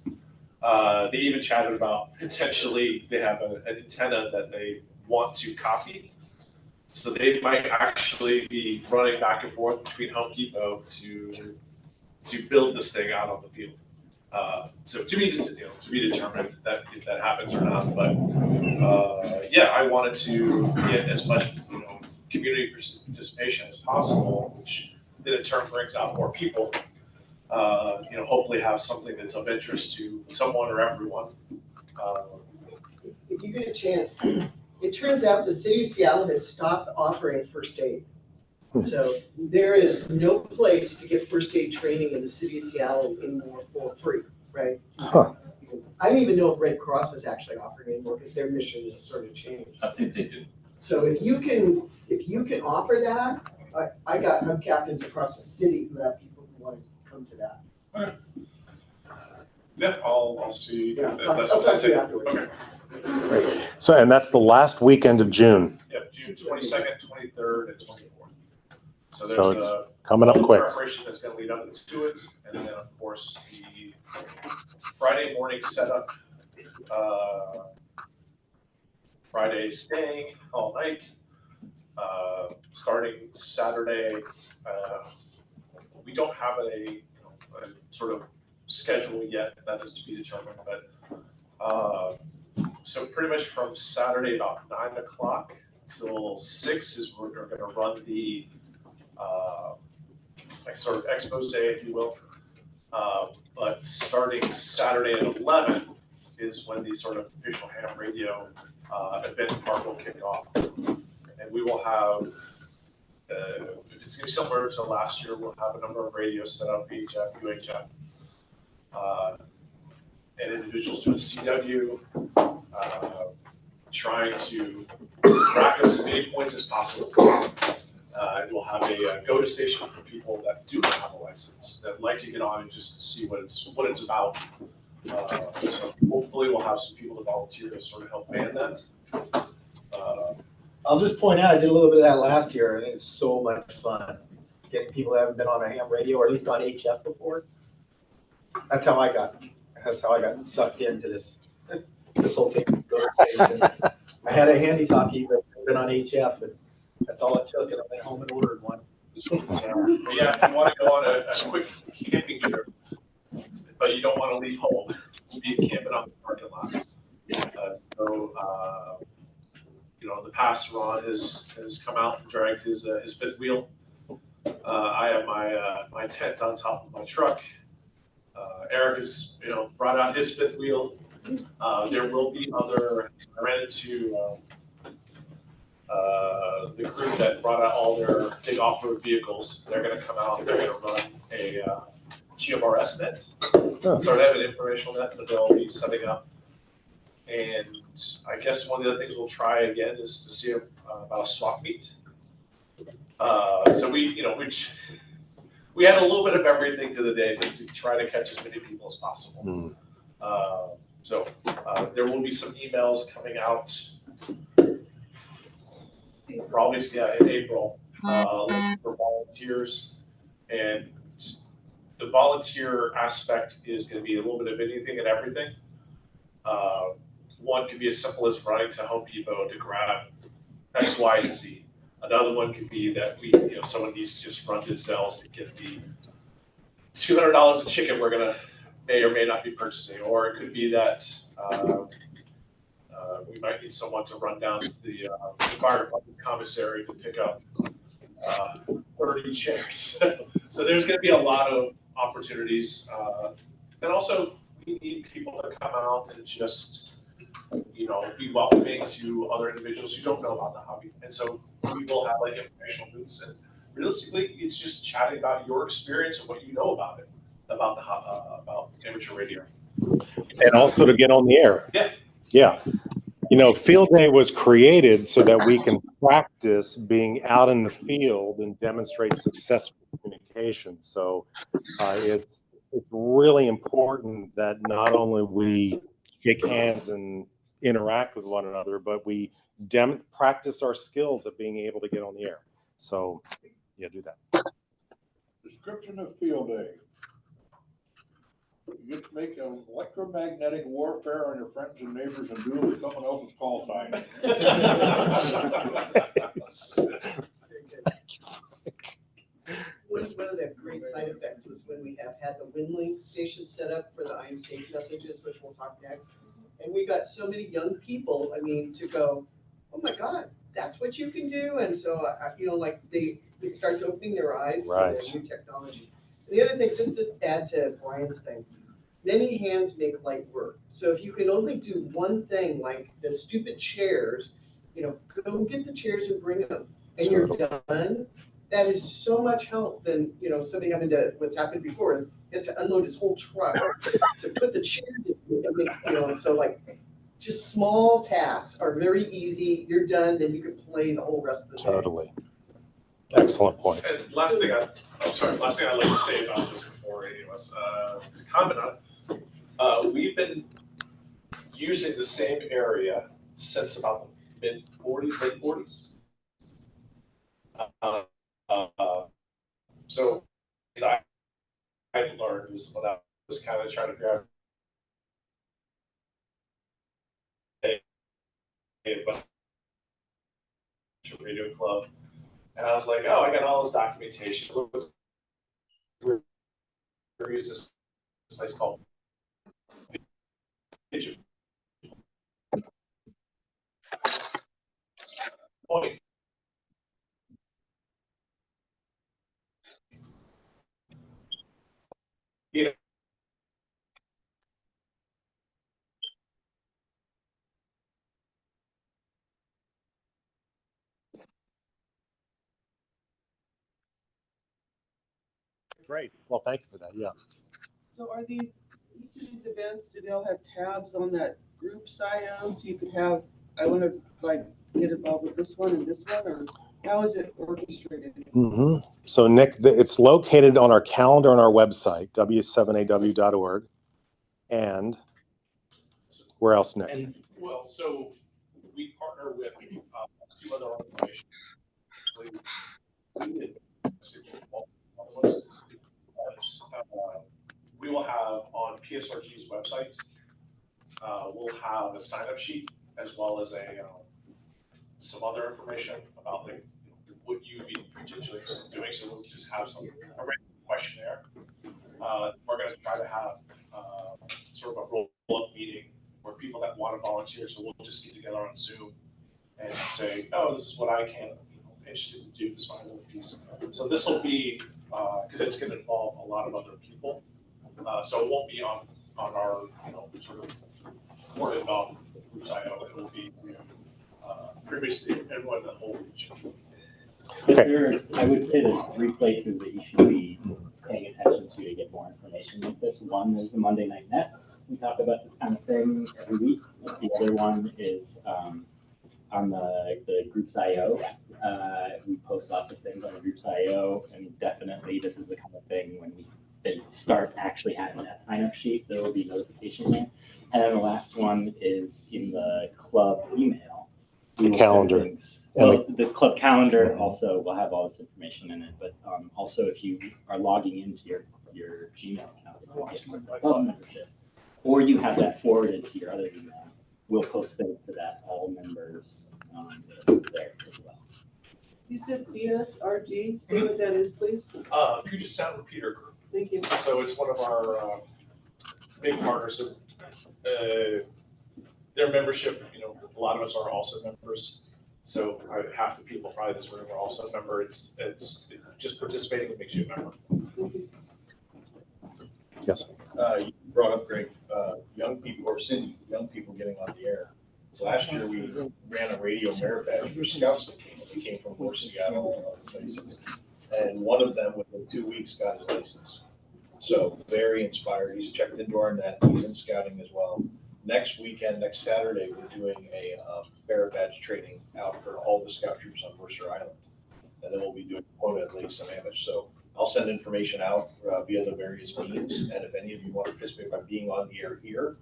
They even chatted about potentially they have an antenna that they want to copy. So they might actually be running back and forth between Home Depot to build this thing out on the field. So to be determined that if that happens or not. But yeah, I wanted to get as much, you know, community participation as possible, which then in turn brings out more people. You know, hopefully have something that's of interest to someone or everyone. If you get a chance, it turns out the city of Seattle has stopped offering first aid. So there is no place to get first aid training in the city of Seattle anymore for free, right? Huh. I don't even know if Red Cross is actually offering anymore because their mission has sort of changed. I think they do. So if you can offer that, I got hub captains across the city who have people who want to come to that. All right. Yeah, I'll see. Yeah, That's I'll what I talk to you take. afterwards. Okay. Great. So, and that's the last weekend of June. Yeah, June 22nd, 23rd, and 24th. So there's it's coming up all the quick. preparation that's going to lead up to it, and then of course the Friday morning setup. Friday staying all night. Starting Saturday, we don't have a sort of schedule yet. That is to be determined, but so pretty much from Saturday about 9 o'clock till 6 is we're going to run the like sort of expose day, if you will. But starting Saturday at 11 is when the sort of official ham radio event part will kick off. And we will have, if it's going to be similar to last year, we'll have a number of radios set up, VHF, UHF, and individuals doing CW, trying to rack up as many points as possible. And we'll have a go-to station for people that do not have a license, that like to get on and just see what it's about. So hopefully we'll have some people to volunteer to sort of help man that. I'll just point out, I did a little bit of that last year, and it's so much fun. Getting people that haven't been on a ham radio or at least on HF before. That's how I got sucked into this whole thing. I had a handy talkie, but I've been on HF, and that's all it took, and I went home and ordered one. But yeah, if you want to go on a quick camping trip, but you don't want to leave home, we'll be camping out in the parking lot. In the past, Ron has come out and dragged his fifth wheel. I have my tent on top of my truck. Eric has brought out his fifth wheel. There will be other. I ran into the group that brought out all their big off-road vehicles. They're going to come out. They're going to run a GMRS net. So they have an informational net that they'll be setting up. And I guess one of the other things we'll try again is to see about a swap meet. So we had a little bit of everything to the day just to try to catch as many people as possible. So there will be some emails coming out probably in April for volunteers, and the volunteer aspect is going to be a little bit of anything and everything. One could be as simple as running to Home Depot to grab X, Y, and Z. Another one could be that someone needs to just run to Zell's to get the $200 of chicken we're gonna may or may not be purchasing, or it could be that we might need someone to run down to the fire department commissary to pick up 30 chairs. So there's going to be a lot of opportunities, and also we need people to come out and just be welcoming to other individuals who don't know about the hobby. And so we will have informational booths, and realistically, it's just chatting about your experience and what you know about it, about amateur radio, and also to get on the air. Yeah. Field Day was created so that we can practice being out in the field and demonstrate successful communication. So it's really important that not only we shake hands and interact with one another, but we practice our skills of being able to get on the air. So yeah, do that. Description of Field Day. You get to make an electromagnetic warfare on your friends and neighbors and do it with someone else's call sign. One of the great side effects was when we have had the WinLink station set up for the I am safe messages, which we'll talk next. And we got so many young people, to go, oh my God, that's what you can do. And so, it starts opening their eyes to the new technology. And the other thing, just to add to Brian's thing, many hands make light work. So if you can only do one thing, like the stupid chairs, go get the chairs and bring them, and you're done. That is so much help than, somebody having to, what's happened before is he has to unload his whole truck to put the chairs in, so just small tasks are very easy. You're done, then you can play the whole rest of the day. Totally. Excellent point. And last thing I'd like to say about this before any of us to comment on, we've been using the same area since about the late 40s. So I learned was when I was kind of trying to figure out a radio club, and I was like, oh, I got all this documentation. We're using this place called Point. Yeah. Great. Well, thank you for that. Yeah. So are each of these events, do they all have tabs on that group SIO? So you could have, I want to get involved with this one and this one, or? How is it orchestrated? So Nick, it's located on our calendar on our website, w7aw.org. And where else, Nick? And well, so we partner with a few other organizations. We will have on PSRG's website, we'll have a sign-up sheet as well as some other information about what you'd be potentially doing. So we'll just have a written questionnaire. We're going to try to have sort of a roll-up meeting where people that want to volunteer. So we'll just get together on Zoom and say, oh, this is what I can, interested to do, this is my little piece. So this will be, because it's going to involve a lot of other people. So it won't be on our, sort of board of groups IO. It will be previously everyone in the whole region. I would say there's 3 places that you should be paying attention to get more information like this. One is the Monday Night Nets. We talk about this kind of thing every week. The other one is on the Groups IO. We post lots of things on the Groups IO, and definitely this is the kind of thing when they start actually having that sign-up sheet, there will be notification there. And then the last one is in the club email. Calendar. Well, the club calendar also will have all this information in it, but also if you are logging into your Gmail account, if you get more club membership, or you have that forwarded to your other email, we'll post things to that all members there as well. You said WSARC. Say what that is, please. Puget Sound Repeater Group. Thank you. So it's one of our big partners. Their membership, a lot of us are also members. So half the people probably in this room are also a member. It's just participating that makes you a member. Yes. You brought up Greg, young people, or Cindy, young people getting on the air. Last year we ran a radio merit badge for scouts that came. They came from North Seattle and other places. And one of them within 2 weeks got his license. So very inspired. He's checked into our net. He's in scouting as well. Next weekend, next Saturday, we're doing a merit badge training out for all the scout troops on Mercer Island. And then we'll be doing quota at Lake Sammamish. So I'll send information out via the various means. And if any of you want to participate by being on the air here,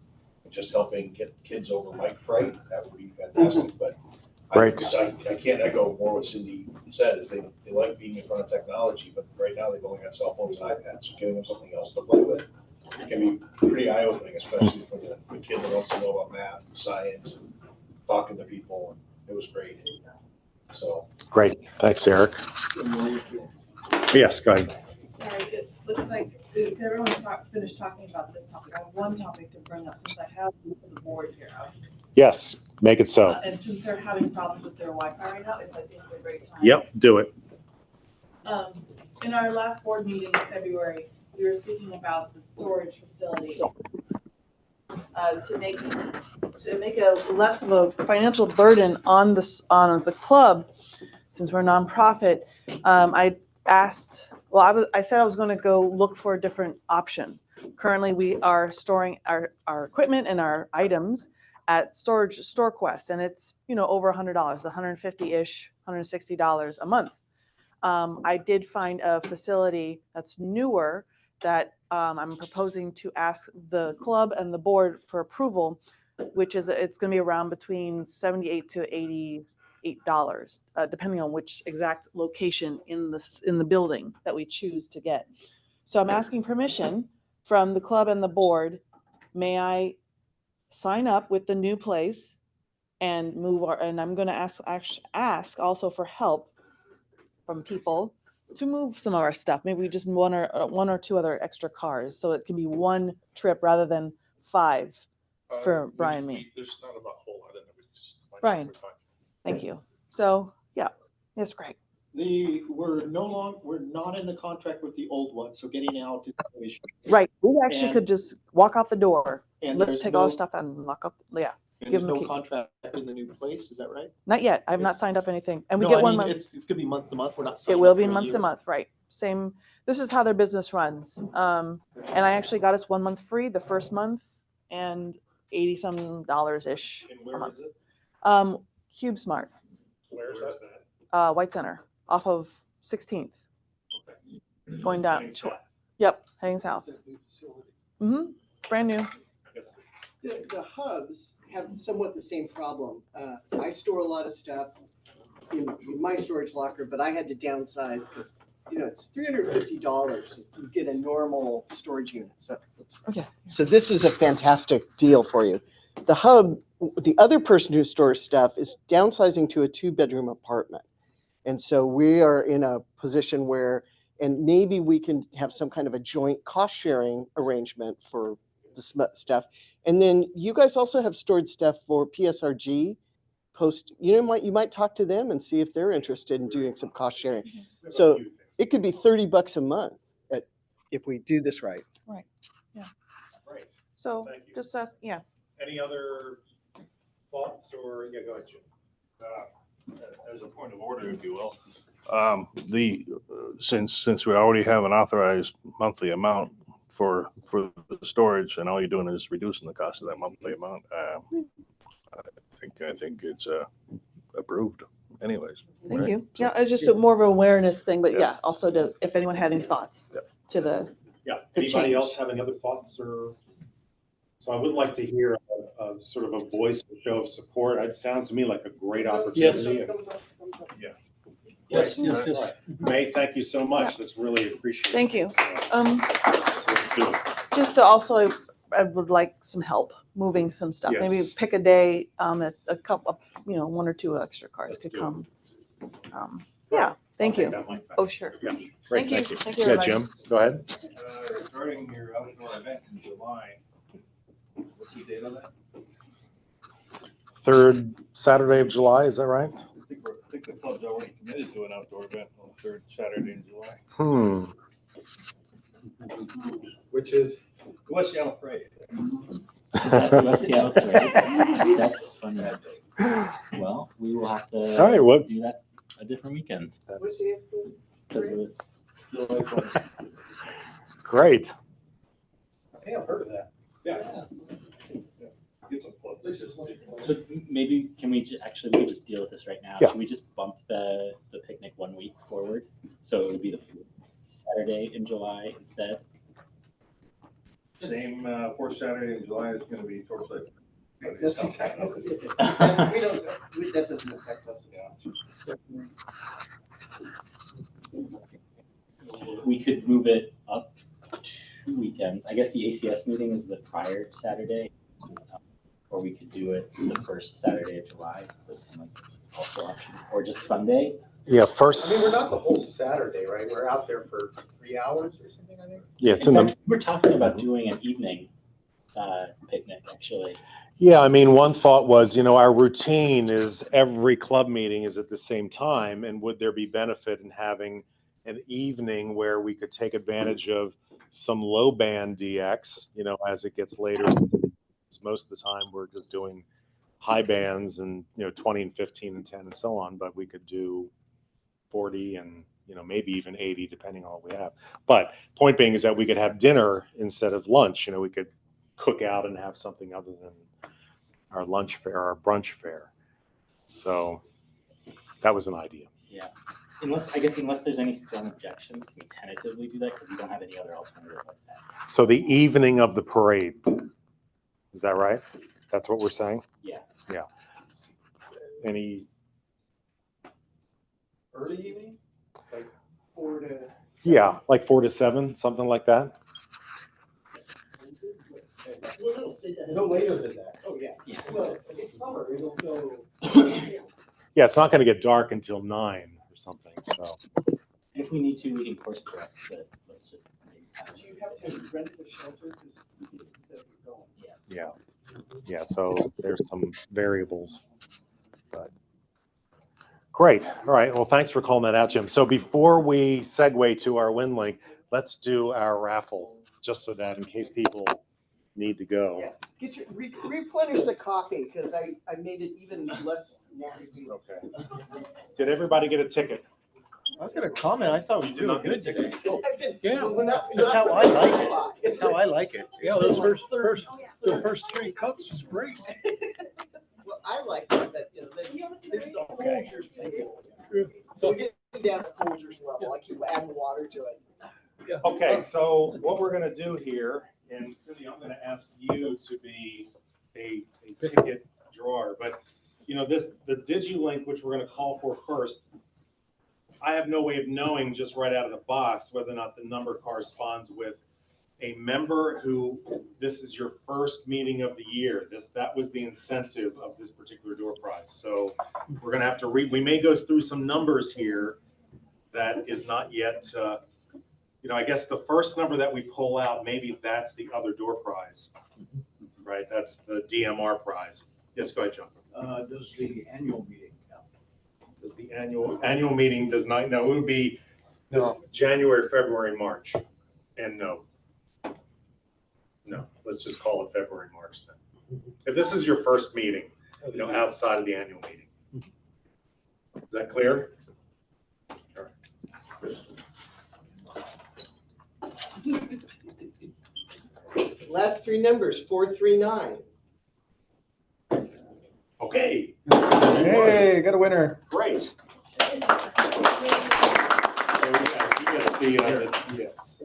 just helping get kids over mic fright, that would be fantastic. But Great. I can't echo more what Cindy said, is they like being in front of technology, but right now they've only got cell phones and iPads, so giving them something else to play with can be pretty eye-opening, especially for the kid that wants to know about math and science and talking to people. It was great. So Great. Thanks, Eric. Yes, go ahead. Sorry, it looks like if everyone finished talking about this topic, I have one topic to bring up since I have the board here. Yes, make it so. And since they're having problems with their Wi-Fi right now, I think it's a great time. Yep, do it. In our last board meeting in February, we were speaking about the storage facility. To make a less of a financial burden on the club, since we're a nonprofit, I said I was going to go look for a different option. Currently, we are storing our equipment and our items at StoreQuest, and it's over $100, $150-ish, $160 a month. I did find a facility that's newer that I'm proposing to ask the club and the board for approval, which is it's going to be around between $78 to $88, depending on which exact location in the building that we choose to get. So I'm asking permission from the club and the board. May I sign up with the new place and and I'm going to ask also for help from people to move some of our stuff. Maybe just one or two other extra cars, so it can be one trip rather than 5 for Brian and me. There's not about a whole lot in it. Brian, thank you. So yeah, it's great. We're not in the contract with the old one, so getting out is right. We actually could just walk out the door, and take all our stuff out and lock up. Yeah. And there's no contract in the new place, is that right? Not yet. I've not signed up anything. And we No, get I 1 mean, month. It's gonna be month to month. We're not. It signing will up be for a month to year. month, right? Same. This is how their business runs. And I actually got us 1 month free the first month and $80-some ish. And where is it? Cube Smart. Where is that? White Center off of 16th. Going down. Yep, heading south. Brand new. The hubs have somewhat the same problem. I store a lot of stuff in my storage locker, but I had to downsize because, it's $350 if you get a normal storage unit. So, okay. So this is a fantastic deal for you. The hub, the other person who stores stuff is downsizing to a 2-bedroom apartment. And so we are in a position where, and maybe we can have some kind of a joint cost sharing arrangement for the stuff. And then you guys also have stored stuff for PSRG post, you might talk to them and see if they're interested in doing some cost sharing. So it could be $30 a month if we do this right. Right. Yeah. Great. So Thank you. just ask, yeah. Any other thoughts or, yeah, go ahead, Jim. As a point of order, if you will, since we already have an authorized monthly amount for the storage, and all you're doing is reducing the cost of that monthly amount, I think it's approved, anyways. Thank right? you. So- Yeah, it's just more of an awareness thing, but Yeah. yeah, also if anyone had any thoughts to the. Yeah. the Anybody change. else have any other thoughts or? So I would like to hear a sort of a voice, a show of support. It sounds to me like a great opportunity. Yeah. Yes, Great. yes, yes. All right. May, thank you so much. That's really appreciated. Thank you. So let's do it. Just to also, I would like some help moving some stuff. Maybe Yes. pick a day, that a couple, 1 or 2 extra cars Let's could do it. come. Yeah, thank I'll you. take that mic back. Oh, sure. Yeah. Great, Thank you. thank Thank you. you, Yeah, everybody. Jim, go ahead. Regarding your outdoor event in July, what's the date on that? 3rd Saturday of July, is that right? I think the club's already committed to an outdoor event on the 3rd Saturday in July. Which is? West Seattle Parade. Is that the West Seattle Parade? That's funny. Well, we will have to All right, what? do that a different weekend. What day is the Because of Great. I think I've heard of that. Yeah. Get some club. So maybe can we actually we just deal with this right now? Yeah. Can we just bump the picnic 1 week forward? So it would be the 4th Saturday in July instead. Same 4th Saturday in July is going to be towards like. That's exactly. That doesn't affect us. We could move it up 2 weekends. I guess the ACS meeting is the prior Saturday, or we could do it the 1st Saturday of July. Those seem like also options, or just Sunday. Yeah, I first. mean, we're not the whole Saturday, right? We're out there for 3 hours or something, I think. Yeah, it's in the. We're talking about doing an evening picnic, actually. Yeah, I mean, one thought was, our routine is every club meeting is at the same time, and would there be benefit in having an evening where we could take advantage of some low band DX, as it gets later? Most of the time we're just doing high bands and, 20 and 15 and 10 and so on, but we could do 40 and, maybe even 80 depending on what we have. But point being is that we could have dinner instead of lunch. We could cook out and have something other than our lunch fare, our brunch fare. So that was an idea. Yeah. Unless there's any strong objection, can we tentatively do that because we don't have any other alternative like that? So the evening of the parade, is that right? That's what we're saying? Yeah. Yeah. Any? Early evening? Like 4 to. Yeah, like 4 to 7, something like that. No later than that. Oh, yeah. Yeah. Well, it's summer, it'll go. Yeah, it's not going to get dark until 9 or something. So. If we need to, we can course correct, but let's just. Do you have to rent the shelter? Yeah. Yeah. So there's some variables. But. Great. All right. Well, thanks for calling that out, Jim. So before we segue to our win link, let's do our raffle, just so that in case people need to go. Yeah. Get your replenish the coffee because I made it even less nasty. Okay. Did everybody get a ticket? I was gonna comment, I thought it was really good today. Yeah, That's how I like it. That's how I like it. Yeah, those the first 3 cups is great. Well, I like that, there's the Folgers table. So we're getting down to Folgers level. I keep adding water to it. Okay, so what we're gonna do here, and Cindy, I'm gonna ask you to be a ticket drawer, but you know, the DigiLink, which we're gonna call for first, I have no way of knowing just right out of the box whether or not the number corresponds with a member who, this is your first meeting of the year. That was the incentive of this particular door prize. So we're gonna have to we may go through some numbers here that is not yet, you know, I guess the first number that we pull out, maybe that's the other door prize, right? That's the DMR prize. Yes, go ahead, John. Does the annual meeting count? Does the annual meeting does not, no, it would be this January, February, March, and no, let's just call it February, March then. If this is your first meeting, you know, outside of the annual meeting. Is that clear? All right. Last three numbers, 439. Okay. Hey, got a winner. Great. So you get yes.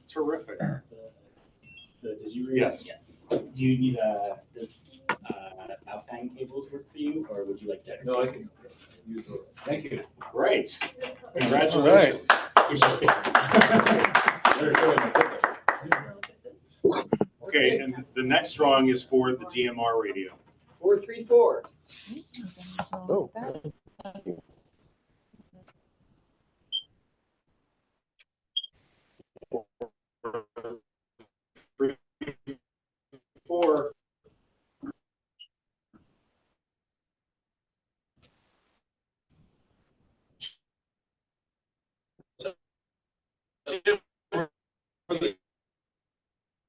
Terrific. Did you Yes. Do you need does Alfang cables work for you, or would you like to? No, I can use those. Thank you. Great. Congratulations. Okay, and the next drawing is for the DMR radio. 434. Oh. Four.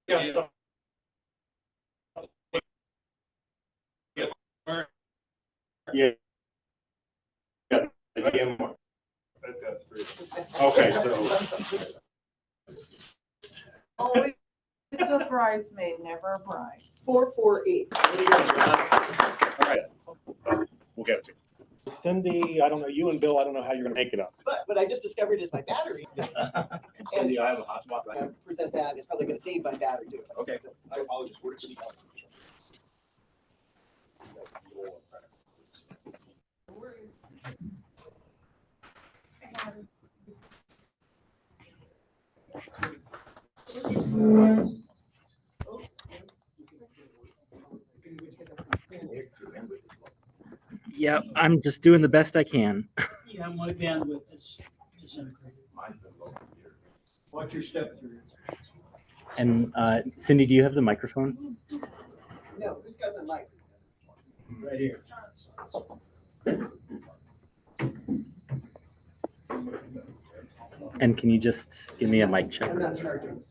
Yes. Yeah. Okay, so. Always a bridesmaid, never a bride. 448. All right. We'll get to it. Cindy, I don't know, you and Bill, I don't know how you're gonna make it up. But I just discovered is my battery. Cindy, I have a hotspot right I present that. It's probably going to save my battery too. Okay, I apologize. Where did she go? Yeah, I'm just doing the best I can. Yeah, my bandwidth is disintegrated. Watch your step through. And Cindy, do you have the microphone? No, who's got the mic? Right here. And can you just give me a mic check? I'm not charging.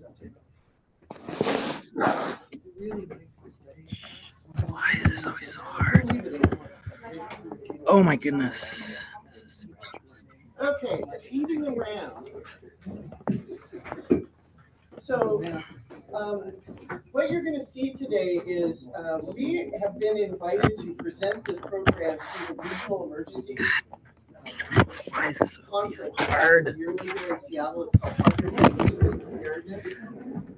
Why is this always so hard? Oh my goodness. This is super stressful. Okay, speeding around. So what you're going to see today is we have been invited to present this program to the Regional Emergency Why is this so Conference. hard? You're leaving in Seattle. It's called Conference on Emergency Preparedness.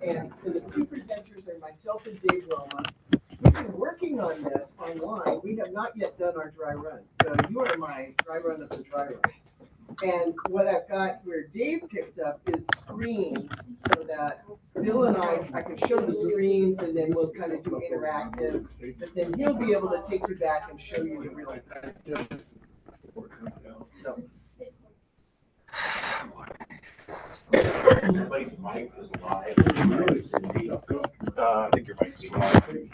And so the two presenters are myself and Dave Roma. We've been working on this online. We have not yet done our dry run. So you are my dry run of the dry run. And what I've got where Dave picks up is screens so that Bill and I can show the screens and then we'll kind of do interactive. But then he'll be able to take you back and show you the real thing. So. I think your mic is live.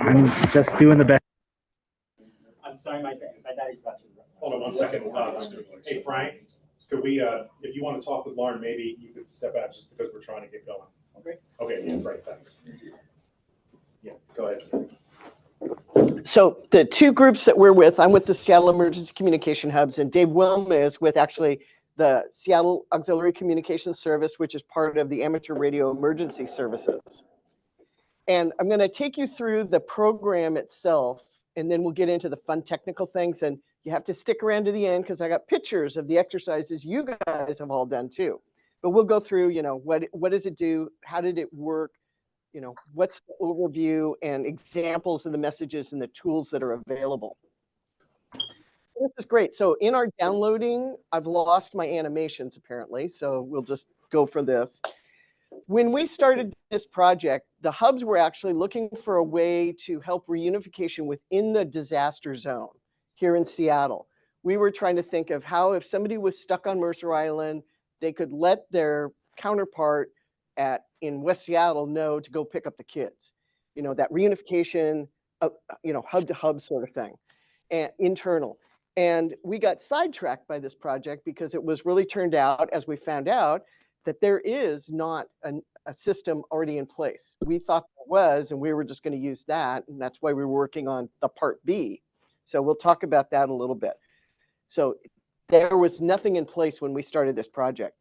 I'm just doing the best. I'm sorry, my battery's about to run. Hold on 1 second. Hey, Frank, could we, if you want to talk with Lauren, maybe you could step out just because we're trying to get going. Okay. Okay, yeah, great, thanks. Yeah, go ahead. So the two groups that we're with, I'm with the Seattle Emergency Communication Hubs, and Dave Wilm is with actually the Seattle Auxiliary Communications Service, which is part of the Amateur Radio Emergency Services. And I'm going to take you through the program itself and then we'll get into the fun technical things. And you have to stick around to the end because I got pictures of the exercises you guys have all done too. But we'll go through, what does it do? How did it work? What's the overview and examples of the messages and the tools that are available. This is great. So in our downloading, I've lost my animations apparently. So we'll just go for this. When we started this project, the hubs were actually looking for a way to help reunification within the disaster zone here in Seattle. We were trying to think of how, if somebody was stuck on Mercer Island, they could let their counterpart in West Seattle know to go pick up the kids. That reunification, hub to hub sort of thing, and internal. And we got sidetracked by this project because it was really turned out, as we found out, that there is not a system already in place. We thought there was, and we were just going to use that. And that's why we were working on the part B. So we'll talk about that a little bit. So there was nothing in place when we started this project.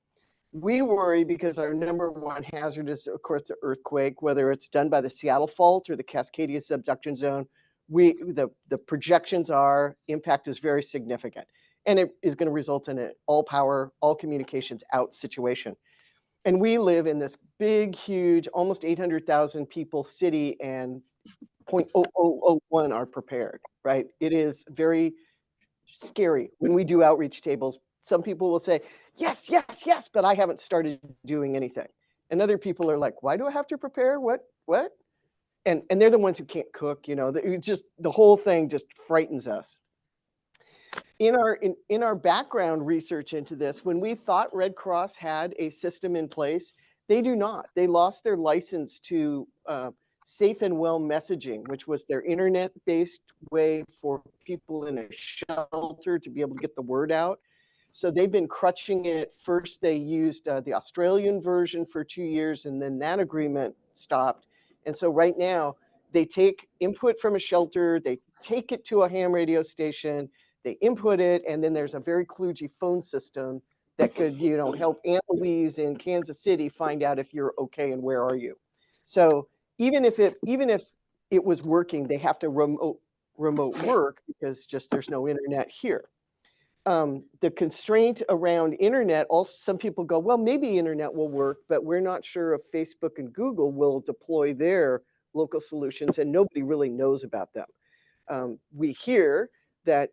We worry because our number one hazard is, of course, the earthquake, whether it's done by the Seattle Fault or the Cascadia subduction zone. The projections are impact is very significant, and it is going to result in an all power, all communications out situation. And we live in this big, huge, almost 800,000 people city, and 0.0001 are prepared, right? It is very scary when we do outreach tables. Some people will say, yes, yes, yes, but I haven't started doing anything. And other people are like, why do I have to prepare? What? And they're the ones who can't cook, the whole thing just frightens us. In our background research into this, when we thought Red Cross had a system in place, they do not. They lost their license to Safe and Well messaging, which was their internet-based way for people in a shelter to be able to get the word out. So they've been crutching it. First, they used the Australian version for 2 years, and then that agreement stopped. And so right now, they take input from a shelter, they take it to a ham radio station, they input it, and then there's a very kludgy phone system that could, help Aunt Louise in Kansas City find out if you're okay and where are you. So even if it was working, they have to remote work because just there's no internet here. The constraint around internet, also some people go, well, maybe internet will work, but we're not sure if Facebook and Google will deploy their local solutions, and nobody really knows about them. We hear that,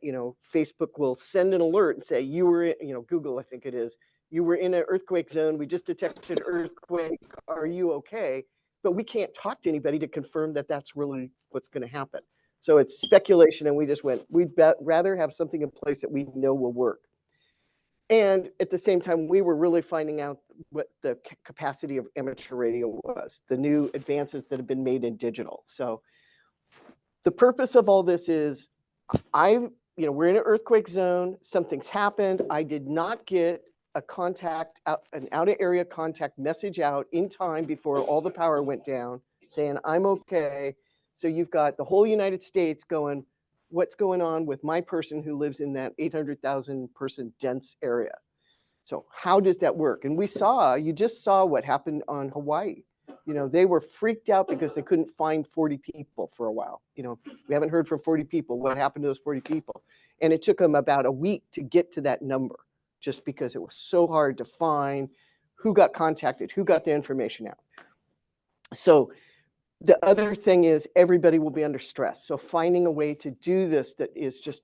Facebook will send an alert and say, you were in, Google, I think it is, you were in an earthquake zone, we just detected earthquake, are you okay? But we can't talk to anybody to confirm that that's really what's going to happen. So it's speculation, and we just went, we'd rather have something in place that we know will work. And at the same time, we were really finding out what the capacity of amateur radio was, the new advances that have been made in digital. So the purpose of all this is, we're in an earthquake zone, something's happened. I did not get an out of area contact message out in time before all the power went down saying I'm okay. So you've got the whole United States going, what's going on with my person who lives in that 800,000 person dense area? So how does that work? And you just saw what happened on Hawaii. They were freaked out because they couldn't find 40 people for a while. We haven't heard from 40 people. What happened to those 40 people? And it took them about a week to get to that number, just because it was so hard to find who got contacted, who got the information out. So the other thing is everybody will be under stress. So finding a way to do this that is just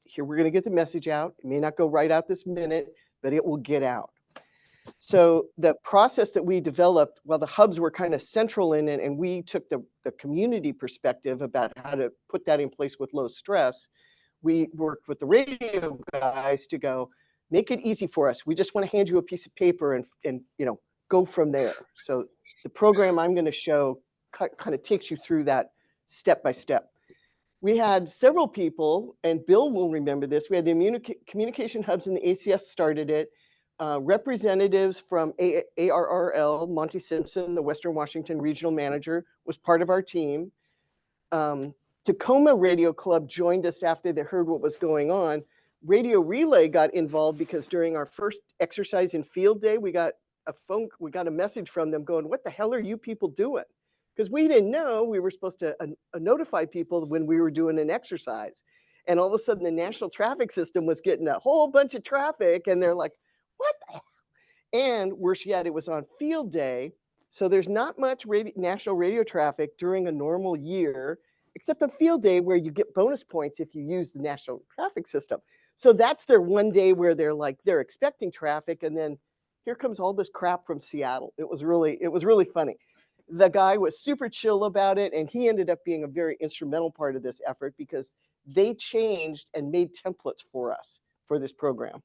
here, we're going to get the message out. It may not go right out this minute, but it will get out. So the process that we developed, while the hubs were kind of central in it, and we took the community perspective about how to put that in place with low stress, we worked with the radio guys to go, make it easy for us. We just want to hand you a piece of paper and go from there. So the program I'm going to show kind of takes you through that step by step. We had several people, and Bill will remember this. We had the communication hubs in the ACS started it. Representatives from ARRL, Monty Simpson, the Western Washington regional manager, was part of our team. Tacoma Radio Club joined us after they heard what was going on. Radio Relay got involved because during our first exercise in field day, we got a message from them going, what the hell are you people doing? because we didn't know we were supposed to notify people when we were doing an exercise. And all of a sudden the national traffic system was getting a whole bunch of traffic and they're like, what the hell? And worse yet, it was on field day. So there's not much national radio traffic during a normal year, except on field day where you get bonus points if you use the national traffic system. So that's their one day where they're expecting traffic, and then here comes all this crap from Seattle. It was really funny. The guy was super chill about it, and he ended up being a very instrumental part of this effort because they changed and made templates for us for this program.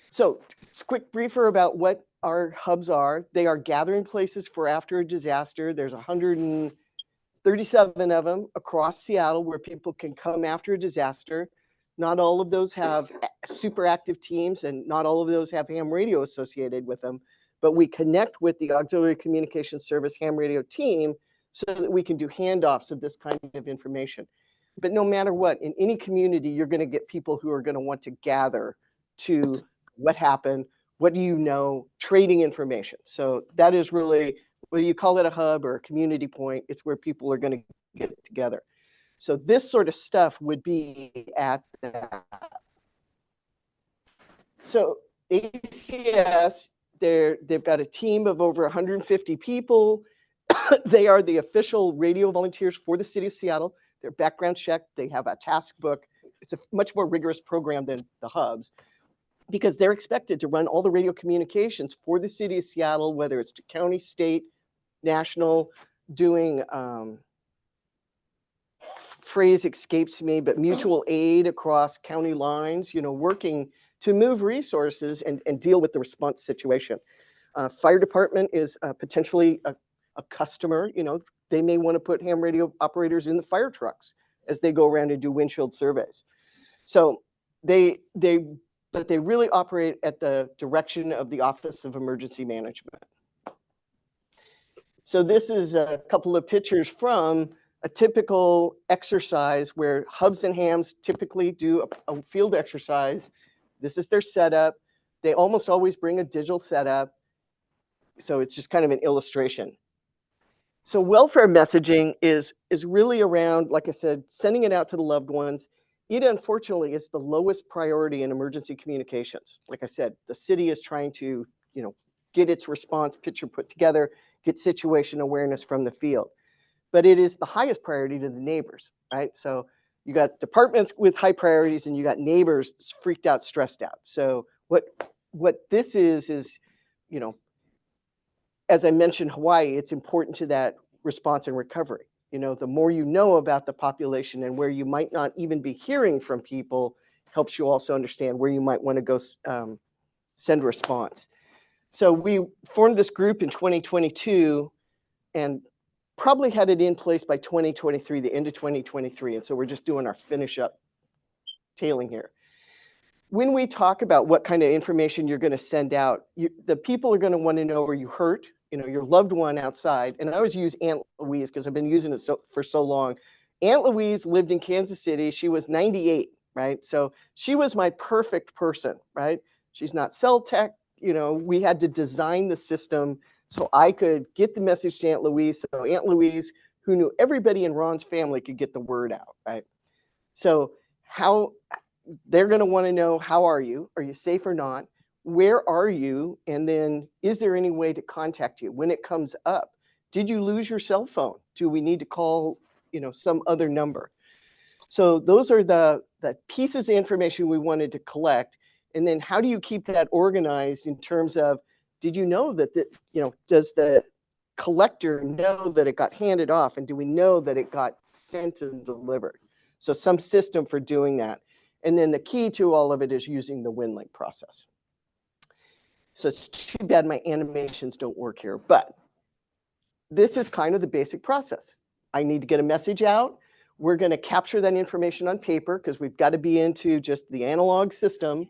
So it's a quick briefer about what our hubs are. They are gathering places for after a disaster. There's 137 of them across Seattle where people can come after a disaster. Not all of those have super active teams, and not all of those have ham radio associated with them, but we connect with the Auxiliary Communications Service ham radio team so that we can do handoffs of this kind of information. But no matter what, in any community, you're going to get people who are going to want to gather to what happened, what do you know, trading information. So that is really, whether you call it a hub or a community point, it's where people are going to get together. So this sort of stuff would be at that. So ACS, they've got a team of over 150 people. They are the official radio volunteers for the city of Seattle. They're background checked. They have a task book. It's a much more rigorous program than the hubs, because they're expected to run all the radio communications for the city of Seattle, whether it's to county, state, national, doing, phrase escapes me, but mutual aid across county lines, working to move resources and deal with the response situation. Fire department is potentially a customer. They may want to put ham radio operators in the fire trucks as they go around and do windshield surveys. So but they really operate at the direction of the Office of Emergency Management. So this is a couple of pictures from a typical exercise where hubs and hams typically do a field exercise. This is their setup. They almost always bring a digital setup. So it's just kind of an illustration. So welfare messaging is really around, like I said, sending it out to the loved ones. It unfortunately is the lowest priority in emergency communications. Like I said, the city is trying to, get its response picture put together, get situation awareness from the field. But it is the highest priority to the neighbors, right? So you got departments with high priorities and you got neighbors freaked out, stressed out. So what this is, as I mentioned, Hawaii, it's important to that response and recovery. The more you know about the population and where you might not even be hearing from people helps you also understand where you might want to go send a response. So we formed this group in 2022 and probably had it in place by 2023, the end of 2023. And so we're just doing our finish up tailing here. When we talk about what kind of information you're going to send out, the people are going to want to know, are you hurt? Your loved one outside. And I always use Aunt Louise because I've been using it for so long. Aunt Louise lived in Kansas City. She was 98, right? So she was my perfect person, right? She's not cell tech. We had to design the system so I could get the message to Aunt Louise. So Aunt Louise, who knew everybody in Ron's family, could get the word out, right? So how they're going to want to know, how are you? Are you safe or not? Where are you? And then is there any way to contact you when it comes up? Did you lose your cell phone? Do we need to call, some other number? So those are the pieces of information we wanted to collect. And then how do you keep that organized in terms of, did you know that, does the collector know that it got handed off? And do we know that it got sent and delivered? So some system for doing that. And then the key to all of it is using the WinLink process. So it's too bad my animations don't work here, but this is kind of the basic process. I need to get a message out. We're going to capture that information on paper because we've got to be into just the analog system.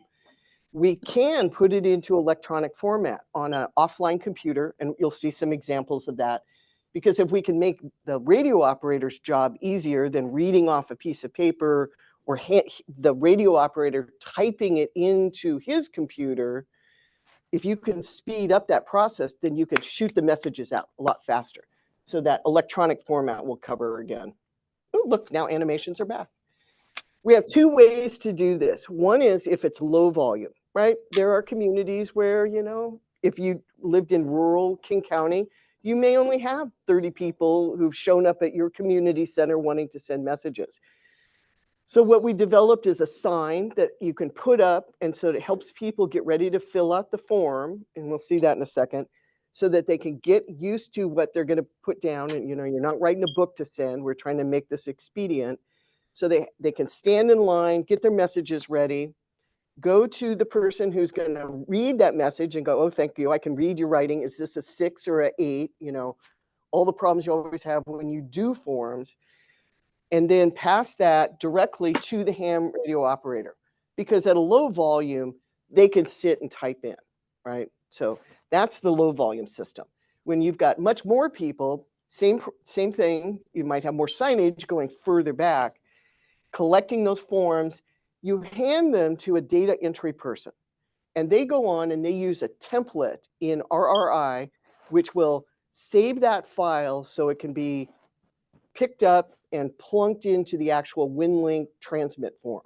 We can put it into electronic format on an offline computer, and you'll see some examples of that. Because if we can make the radio operator's job easier than reading off a piece of paper or the radio operator typing it into his computer, if you can speed up that process, then you can shoot the messages out a lot faster. So that electronic format will cover again. Oh, look, now animations are back. We have two ways to do this. One is if it's low volume, right? There are communities where, you know, if you lived in rural King County, you may only have 30 people who've shown up at your community center wanting to send messages. So what we developed is a sign that you can put up, and so it helps people get ready to fill out the form, and we'll see that in a second, so that they can get used to what they're going to put down. And you know, you're not writing a book to send. We're trying to make this expedient. So they can stand in line, get their messages ready, go to the person who's going to read that message and go, oh, thank you, I can read your writing. Is this a 6 or an 8? You know, all the problems you always have when you do forms. And then pass that directly to the ham radio operator. Because at a low volume, they can sit and type in, right? So that's the low volume system. When you've got much more people, same thing, you might have more signage going further back, collecting those forms, you hand them to a data entry person. And they go on and they use a template in RRI, which will save that file so it can be picked up and plunked into the actual WinLink transmit form,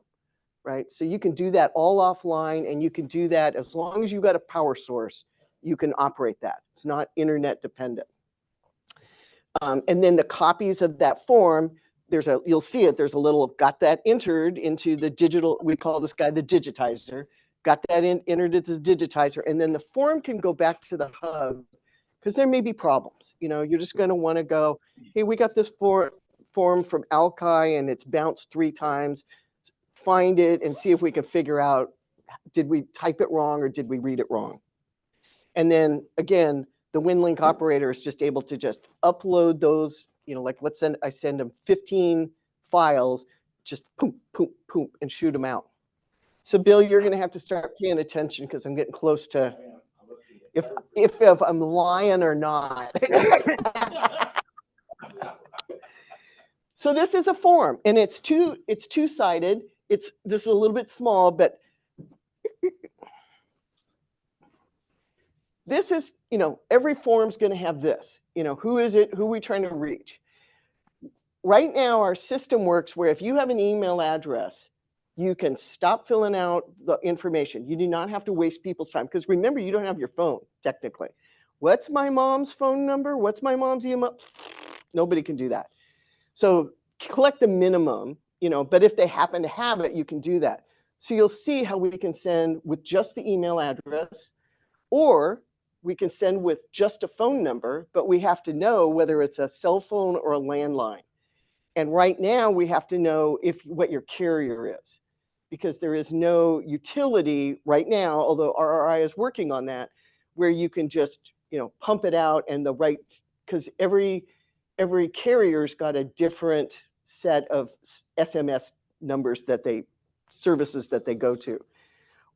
right? So you can do that all offline, and you can do that as long as you've got a power source, you can operate that. It's not internet dependent. And then the copies of that form, you'll see it, there's a little, got that entered into the digital, we call this guy the digitizer, got that entered into the digitizer, and then the form can go back to the hub, because there may be problems. You know, you're just going to want to go, hey, we got this form from Alki and it's bounced 3 times. Find it and see if we can figure out, did we type it wrong or did we read it wrong? And then again, the WinLink operator is just able to just upload those, you know, like I send them 15 files, just poop, poop, poop, and shoot them out. So Bill, you're going to have to start paying attention because I'm getting close to if I'm lying or not. So this is a form, and it's two-sided. This is a little bit small, but this is, you know, every form's going to have this. You know, who is it? Who are we trying to reach? Right now, our system works where if you have an email address, you can stop filling out the information. You do not have to waste people's time. Because remember, you don't have your phone, technically. What's my mom's phone number? What's my mom's email? Nobody can do that. So collect the minimum, you know, but if they happen to have it, you can do that. So you'll see how we can send with just the email address, or we can send with just a phone number, but we have to know whether it's a cell phone or a landline. And right now we have to know what your carrier is, because there is no utility right now, although RRI is working on that, where you can just, you know, pump it out and because every carrier's got a different set of SMS numbers services that they go to.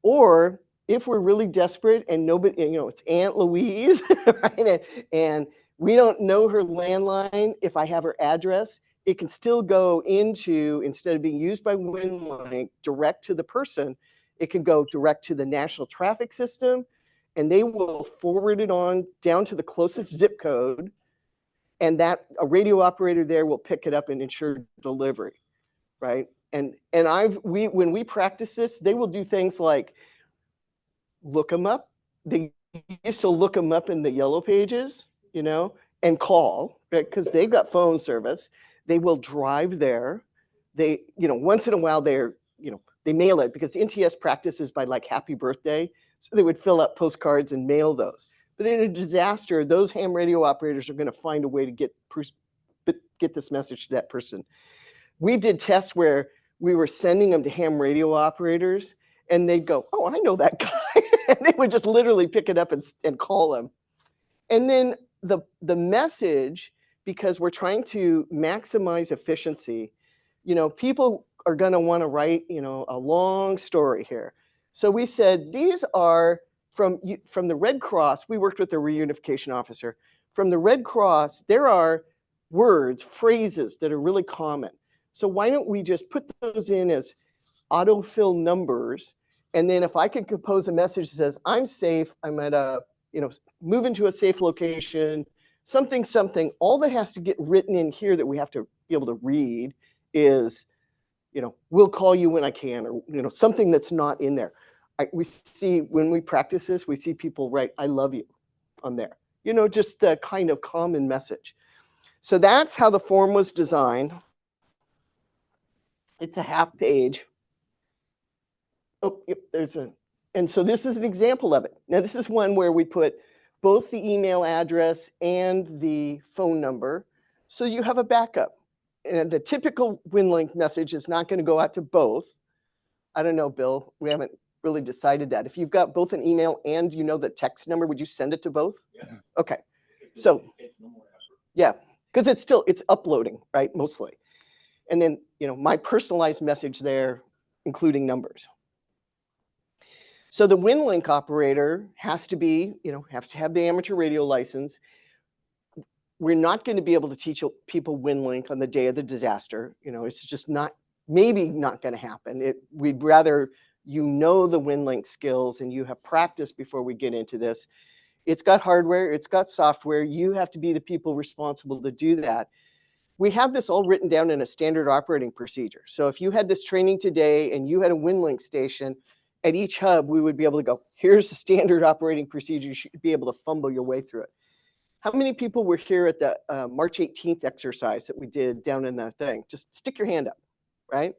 Or if we're really desperate and nobody, you know, it's Aunt Louise, right? And we don't know her landline, if I have her address, it can still go into, instead of being used by WinLink direct to the person, it can go direct to the national traffic system, and they will forward it on down to the closest zip code, and that a radio operator there will pick it up and ensure delivery, right? And when we practice this, they will do things like look them up. They used to look them up in the yellow pages, you know, and call, right? Because they've got phone service. They will drive there. They, you know, once in a while they're, you know, they mail it because NTS practices by like happy birthday. So they would fill out postcards and mail those. But in a disaster, those ham radio operators are going to find a way to get this message to that person. We did tests where we were sending them to ham radio operators, and they'd go, oh, I know that guy. And they would just literally pick it up and call him. And then the message, because we're trying to maximize efficiency, you know, people are going to want to write, you know, a long story here. So we said, these are from the Red Cross. We worked with the reunification officer. From the Red Cross, there are words, phrases that are really common. So why don't we just put those in as autofill numbers? And then if I could compose a message that says, I'm safe, I'm at a, you know, move into a safe location, something, something, all that has to get written in here that we have to be able to read is, we'll call you when I can, or, something that's not in there. We see, when we practice this, we see people write, I love you on there. Just the kind of common message. So that's how the form was designed. It's a half page. Oh, yep, and so this is an example of it. Now, this is one where we put both the email address and the phone number, so you have a backup. And the typical WinLink message is not going to go out to both. I don't know, Bill, we haven't really decided that. If you've got both an email and the text number, would you send it to both? Yeah. Okay. So, yeah, because it's uploading, right, mostly. And then, my personalized message there, including numbers. So the WinLink operator has to be, has to have the amateur radio license. We're not going to be able to teach people WinLink on the day of the disaster. It's just maybe not going to happen. We'd rather the WinLink skills and you have practice before we get into this. It's got hardware, it's got software. You have to be the people responsible to do that. We have this all written down in a standard operating procedure. So if you had this training today and you had a WinLink station, at each hub, we would be able to go, here's the standard operating procedure. You should be able to fumble your way through it. How many people were here at the March 18th exercise that we did down in that thing? Just stick your hand up, right?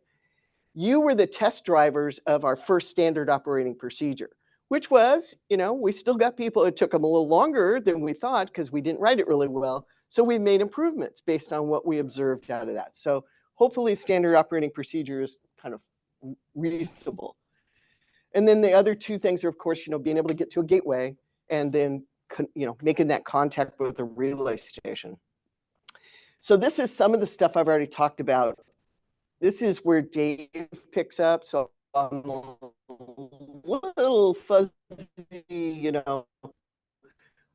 You were the test drivers of our first standard operating procedure, which was, we still got people, it took them a little longer than we thought because we didn't write it really well. So we made improvements based on what we observed out of that. So hopefully standard operating procedure is kind of reasonable. And then the other two things are, of course, being able to get to a gateway and then, making that contact with the relay station. So this is some of the stuff I've already talked about. This is where Dave picks up. So I'm a little fuzzy,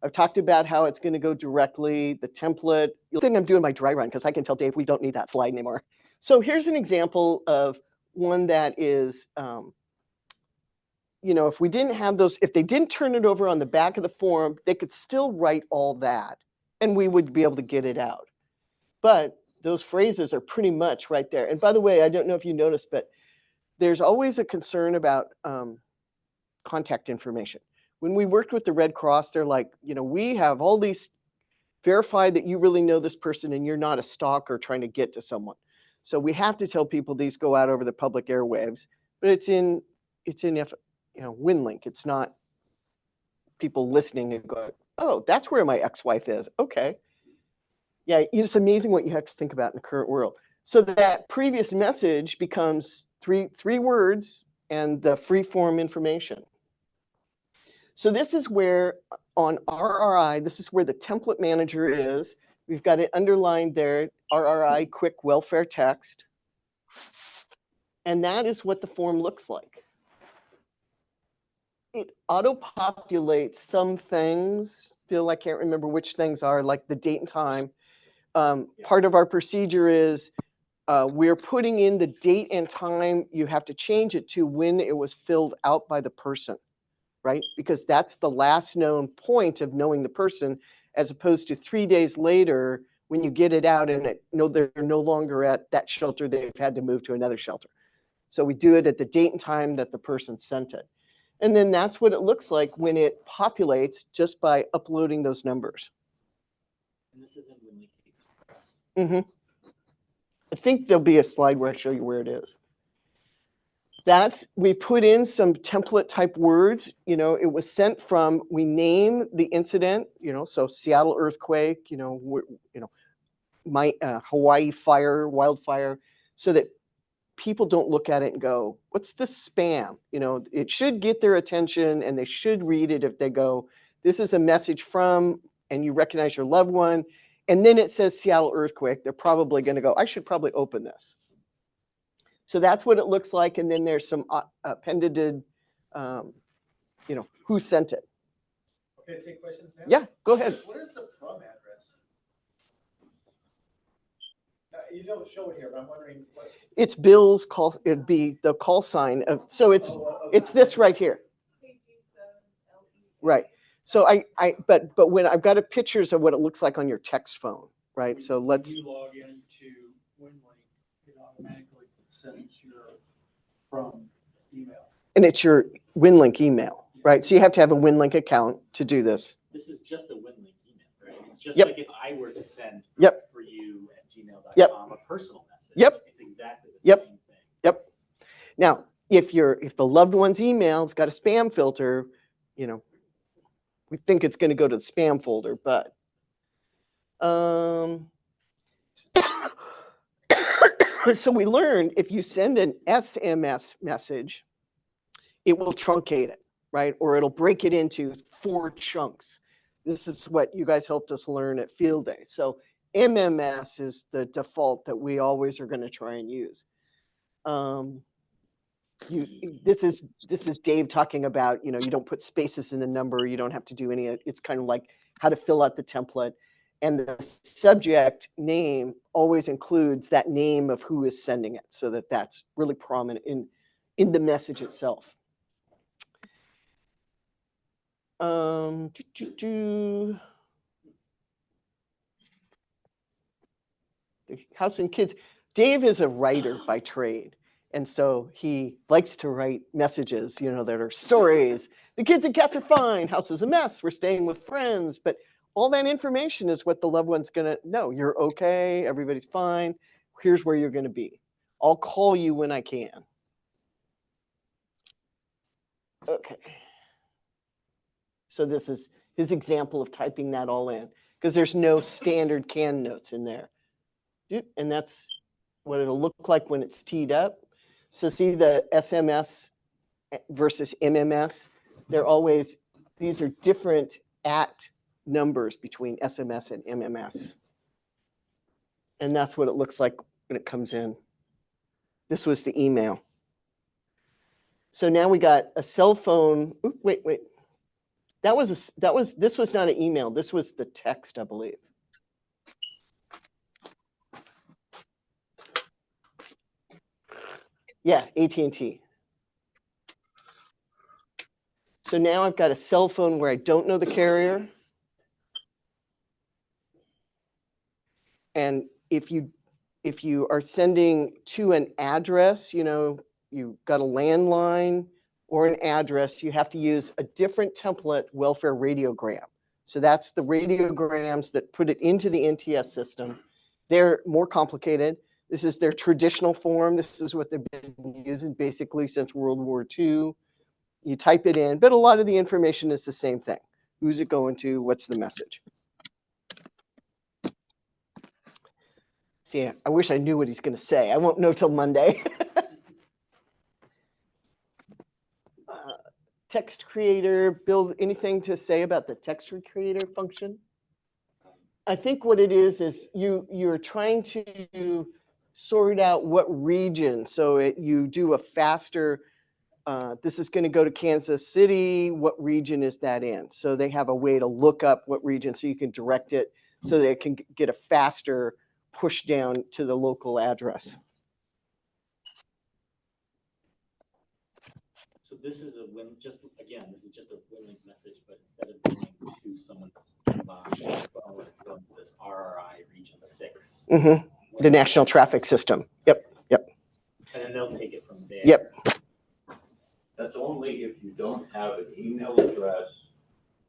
I've talked about how it's going to go directly, the template. You'll think I'm doing my dry run because I can tell Dave we don't need that slide anymore. So here's an example of one that is, if we didn't have those, if they didn't turn it over on the back of the form, they could still write all that and we would be able to get it out. But those phrases are pretty much right there. And by the way, I don't know if you noticed, but there's always a concern about contact information. When we worked with the Red Cross, they're like, we have all these, verify that you really know this person and you're not a stalker trying to get to someone. So we have to tell people these go out over the public airwaves, but it's in WinLink. It's not people listening and going, oh, that's where my ex-wife is. Okay. Yeah, it's amazing what you have to think about in the current world. So that previous message becomes three words and the free form information. So this is where on RRI, this is where the template manager is. We've got it underlined there, RRI quick welfare text. And that is what the form looks like. It auto-populates some things. Bill, I can't remember which things are, like the date and time. Part of our procedure is we're putting in the date and time. You have to change it to when it was filled out by the person, right? Because that's the last known point of knowing the person, as opposed to 3 days later when you get it out and they're no longer at that shelter, they've had to move to another shelter. So we do it at the date and time that the person sent it. And then that's what it looks like when it populates just by uploading those numbers. And this is in WinLink Express. Mm-hmm. I think there'll be a slide where I show you where it is. We put in some template type words. It was sent from, we name the incident, so Seattle earthquake, my Hawaii fire, wildfire, so that people don't look at it and go, what's this spam? It should get their attention and they should read it if they go, this is a message from, and you recognize your loved one. And then it says Seattle earthquake. They're probably going to go, I should probably open this. So that's what it looks like. And then there's some appended, who sent it. Okay, take questions now? Yeah, go ahead. What is the from address? You don't show it here, but I'm wondering what. It's Bill's call. It'd be the call sign of, so it's this right here. Right. So but when I've got pictures of what it looks like on your text phone, right? So let's. When you log into WinLink, it automatically sends your from email. And it's your WinLink email, right? So you have to have a WinLink account to do this. This is just a WinLink email, right? It's just Yep. like if I were to send Yep. for you at gmail.com Yep. a personal message. Yep. It's exactly the Yep. same thing. Yep. Now, if the loved one's email's got a spam filter, we think it's going to go to the spam folder, but so we learned if you send an SMS message, it will truncate it, right? Or it'll break it into 4 chunks. This is what you guys helped us learn at Field Day. So MMS is the default that we always are going to try and use. This is Dave talking about, you don't put spaces in the number, you don't have to do any. It's kind of like how to fill out the template, and the subject name always includes that name of who is sending it, so that that's really prominent in the message itself. The House and Kids. Dave is a writer by trade. And so he likes to write messages, that are stories. The kids and cats are fine. House is a mess. We're staying with friends. But all that information is what the loved one's going to know. You're okay. Everybody's fine. Here's where you're going to be. I'll call you when I can. Okay. So this is his example of typing that all in, because there's no standard CAN notes in there. And that's what it'll look like when it's teed up. So see the SMS versus MMS, these are different at numbers between SMS and MMS. And that's what it looks like when it comes in. This was the email. So now we got a cell phone. Ooh, wait. This was not an email. This was the text, I believe. Yeah, AT&T. So now I've got a cell phone where I don't know the carrier. And if you are sending to an address, you've got a landline or an address, you have to use a different template welfare radiogram. So that's the radiograms that put it into the NTS system. They're more complicated. This is their traditional form. This is what they've been using basically since World War II. You type it in, but a lot of the information is the same thing. Who's it going to? What's the message? See, I wish I knew what he's going to say. I won't know till Monday. Text creator, Bill, anything to say about the text creator function? I think what it is you're trying to sort out what region. So you do a faster, this is going to go to Kansas City. What region is that in? So they have a way to look up what region so you can direct it so that it can get a faster push down to the local address. So this is this is just a WinLink message, but instead of going to someone's phone, it's going to this RRI region 6. Mm-hmm. The National Traffic System. Yep. And then they'll take it from there. Yep. That's only if you don't have an email address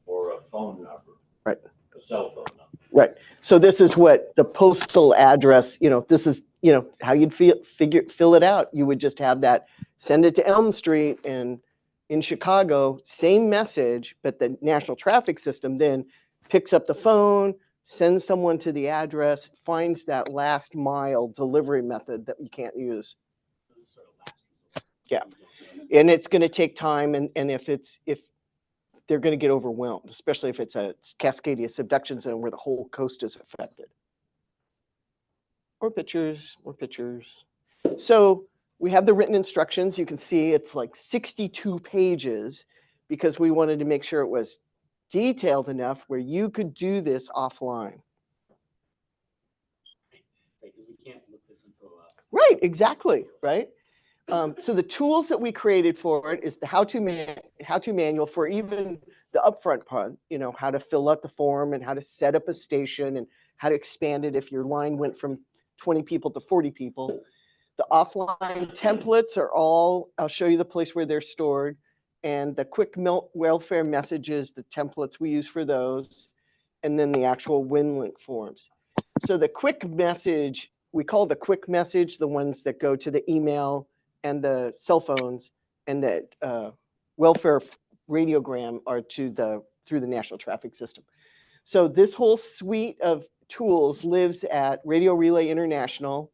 or a phone number. Right. A cell phone number. Right. So this is what the postal address, this is, how you'd fill it out. You would just have that, send it to Elm Street, and in Chicago, same message, but the National Traffic System then picks up the phone, sends someone to the address, finds that last mile delivery method that you can't use. Yeah. And it's going to take time. And if they're going to get overwhelmed, especially if it's a Cascadia subduction zone where the whole coast is affected. More pictures. So we have the written instructions. You can see it's like 62 pages because we wanted to make sure it was detailed enough where you could do this offline. Because we can't look this into Right, exactly, right? So the tools that we created for it is the how-to manual for even the upfront part, how to fill out the form and how to set up a station and how to expand it if your line went from 20 people to 40 people. The offline templates are all, I'll show you the place where they're stored, and the quick welfare messages, the templates we use for those, and then the actual WinLink forms. So the quick message, we call the quick message the ones that go to the email and the cell phones, and the welfare radiogram are through the National Traffic System. So this whole suite of tools lives at Radio Relay International.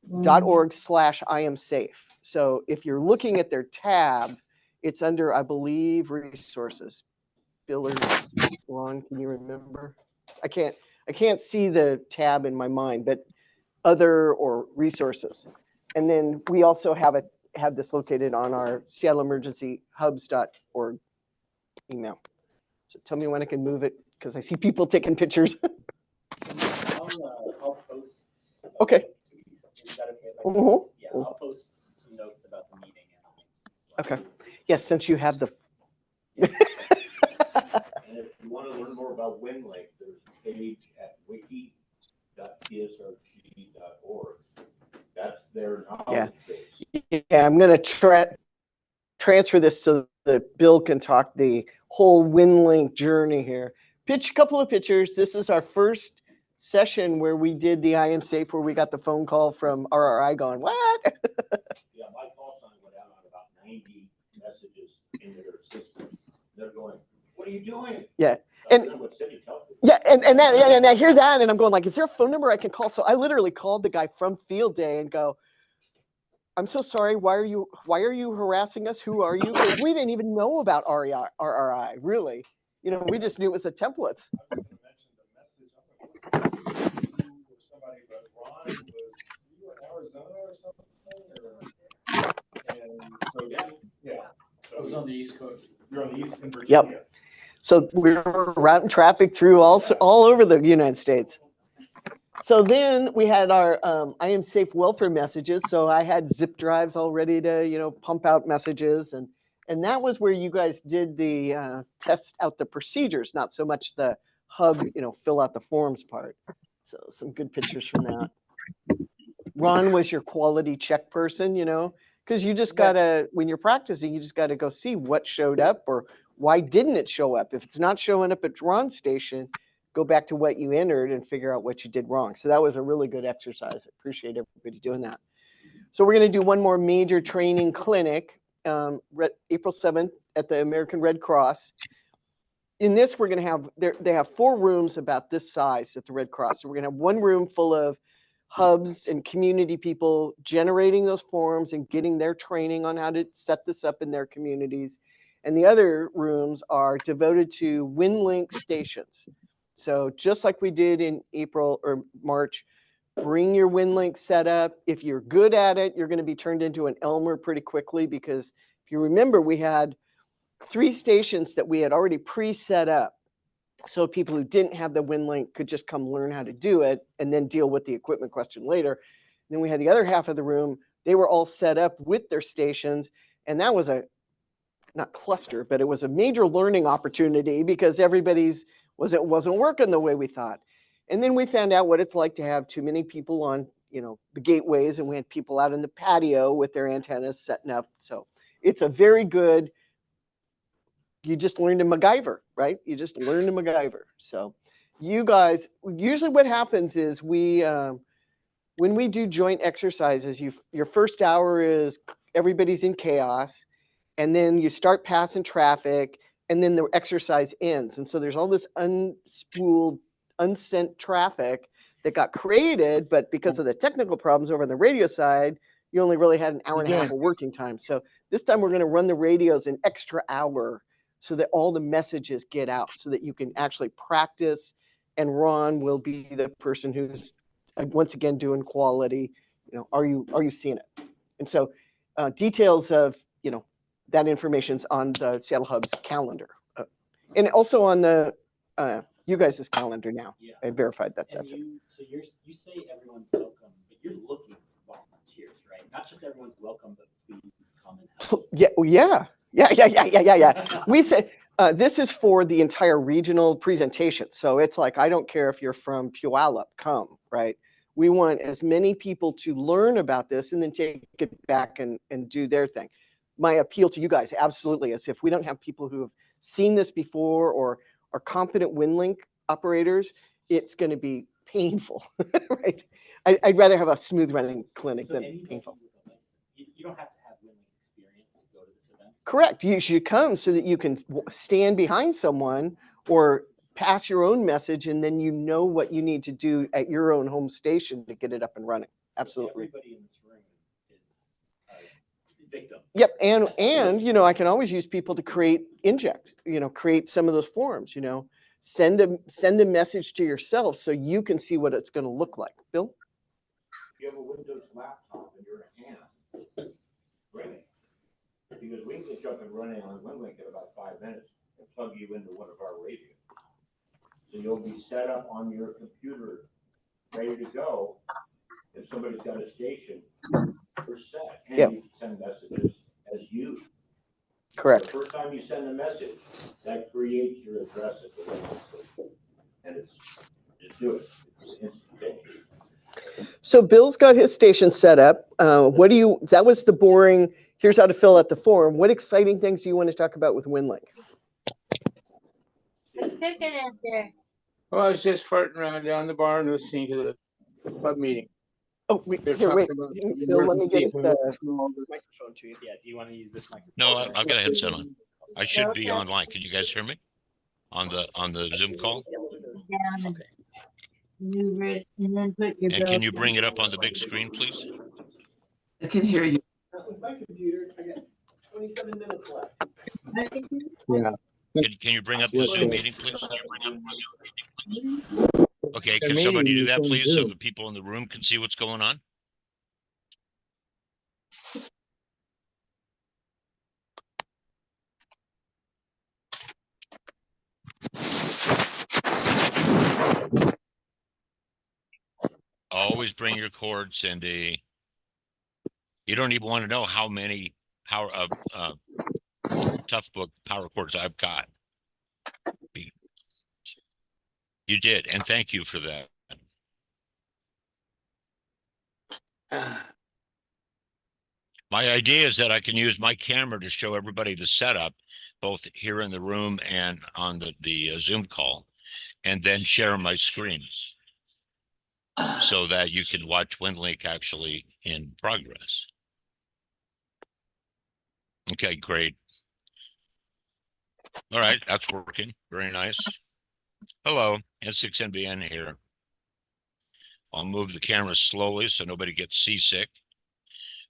.org/IamSafe. So if you're looking at their tab, it's under, I believe, resources. Bill or Ron, can you remember? I can't see the tab in my mind, but other or resources. And then we also have this located on our Seattle Emergency Hubs.org email. So tell me when I can move it, because I see people taking pictures. I'll post. Okay. Is that okay? Yeah, Mhm. I'll post some notes about the meeting. Okay. Yes, since you have the. And if you want to learn more about WinLink, there's a page at wiki.tsrg.org. That's their knowledge base. Yeah, I'm going to transfer this so that Bill can talk the whole WinLink journey here. Pitch a couple of pictures. This is our first session where we did the I Am Safe, where we got the phone call from RRI going, what? Yeah, my call sign went out on about 90 messages into their system. They're going, what are you doing? Yeah. And and I hear that and I'm going like, is there a phone number I can call? So I literally called the guy from Field Day and go, I'm so sorry. Why are you harassing us? Who are you? Because we didn't even know about RRI, really. We just knew it was the templates. Somebody, but Ron was you in Arizona or something? And so yeah. So I was on the East Coast. You're on the East in Virginia. Yep. So we're routing traffic through all over the United States. So then we had our I Am Safe welfare messages. So I had zip drives all ready to, pump out messages. And that was where you guys did the test out the procedures, not so much the hub, fill out the forms part. So some good pictures from that. Ron was your quality check person, because you just gotta, when you're practicing, you just gotta go see what showed up or why didn't it show up. If it's not showing up at Ron's station, go back to what you entered and figure out what you did wrong. So that was a really good exercise. I appreciate everybody doing that. So we're gonna do one more major training clinic, April 7th at the American Red Cross. In this, we're gonna have, they have 4 rooms about this size at the Red Cross. So we're gonna have one room full of hubs and community people generating those forms and getting their training on how to set this up in their communities. And the other rooms are devoted to WinLink stations. So just like we did in April or March, bring your WinLink setup. If you're good at it, you're going to be turned into an Elmer pretty quickly, because if you remember, we had 3 stations that we had already pre-set up. So people who didn't have the WinLink could just come learn how to do it and then deal with the equipment question later. And then we had the other half of the room. They were all set up with their stations. And that was not cluster, but it was a major learning opportunity because everybody's wasn't working the way we thought. And then we found out what it's like to have too many people on, the gateways, and we had people out in the patio with their antennas setting up. So it's a very good, you just learned to MacGyver, right? You just learned to MacGyver. So you guys, usually what happens is when we do joint exercises, your first hour is everybody's in chaos, and then you start passing traffic, and then the exercise ends. And so there's all this unspooled, unsent traffic that got created, but because of the technical problems over on the radio side, you only really had an hour and a half of working time. So this time we're going to run the radios an extra hour so that all the messages get out, so that you can actually practice. And Ron will be the person who's once again doing quality. Are you seeing it? And so details of that information's on the Seattle Hub's calendar, and also on the you guys' calendar now. Yeah. I verified that. And That's it. So you say everyone's welcome, but you're looking for volunteers, right? Not just everyone's welcome, but please come and Yeah. We said, this is for the entire regional presentation. So it's like, I don't care if you're from Puyallup, come, right? We want as many people to learn about this and then take it back and do their thing. My appeal to you guys absolutely is if we don't have people who have seen this before or are competent WinLink operators, it's going to be painful, right? I'd rather have a smooth running clinic than painful. You don't have to have WinLink experience to go to this event. Correct. You should come so that you can stand behind someone or pass your own message, and then you know what you need to do at your own home station to get it up and running. Absolutely. Everybody in this room is a victim. Yep. And you know, I can always use people to create some of those forums, send a message to yourself so you can see what it's going to look like. Bill? You have a Windows laptop in your hand, bring it. Because we can get you up and running on WinLink in about 5 minutes and plug you into one of our radios. So you'll be set up on your computer, ready to go. If somebody's got a station, we're set. And you can send messages as you. Correct. The first time you send a message, that creates your address at the radio station. And just do it. It's instantaneous. So Bill's got his station set up. That was the boring, here's how to fill out the form. What exciting things do you want to talk about with WinLink? Well, I was just farting around down the barn listening to the club meeting. Oh, wait. Bill, let me get the microphone to you. Yeah, do you want to use this microphone? No, I've got a headset on. I should be online. Can you guys hear me on the Zoom call? Okay. And can you bring it up on the big screen, please? I can hear you. With my computer, I got 27 minutes left. Yeah. Can you bring up the Zoom meeting, please? Okay, The can meeting somebody do is that, on please, so Zoom. the people in the room can see what's going on? Always bring your cord, Cindy. You don't even want to know how many Tough Book power cords I've got. You did, and thank you for that. My idea is that I can use my camera to show everybody the setup, both here in the room and on the Zoom call, and then share my screens so that you can watch WinLink actually in progress. Okay, great. All right, that's working. Very nice. Hello, N6NBN here. I'll move the camera slowly so nobody gets seasick.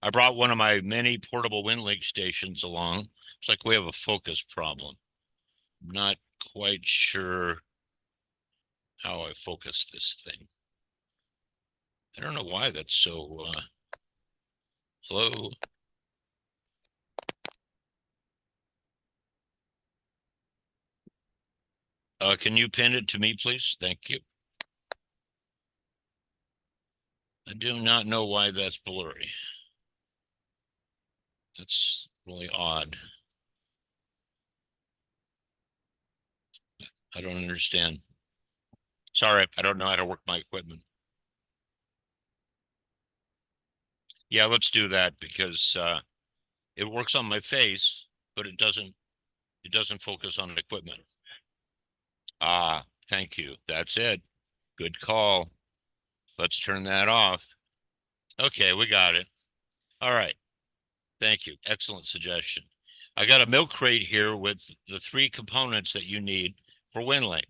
I brought one of my many portable WinLink stations along. It's like we have a focus problem. I'm not quite sure how I focus this thing. I don't know why that's so slow. Can you pin it to me, please? Thank you. I do not know why that's blurry. That's really odd. I don't understand. Sorry, I don't know how to work my equipment. Yeah, let's do that because it works on my face, but it doesn't focus on the equipment. Ah, thank you. That's it. Good call. Let's turn that off. Okay, we got it. All right. Thank you. Excellent suggestion. I got a milk crate here with the 3 components that you need for WinLink.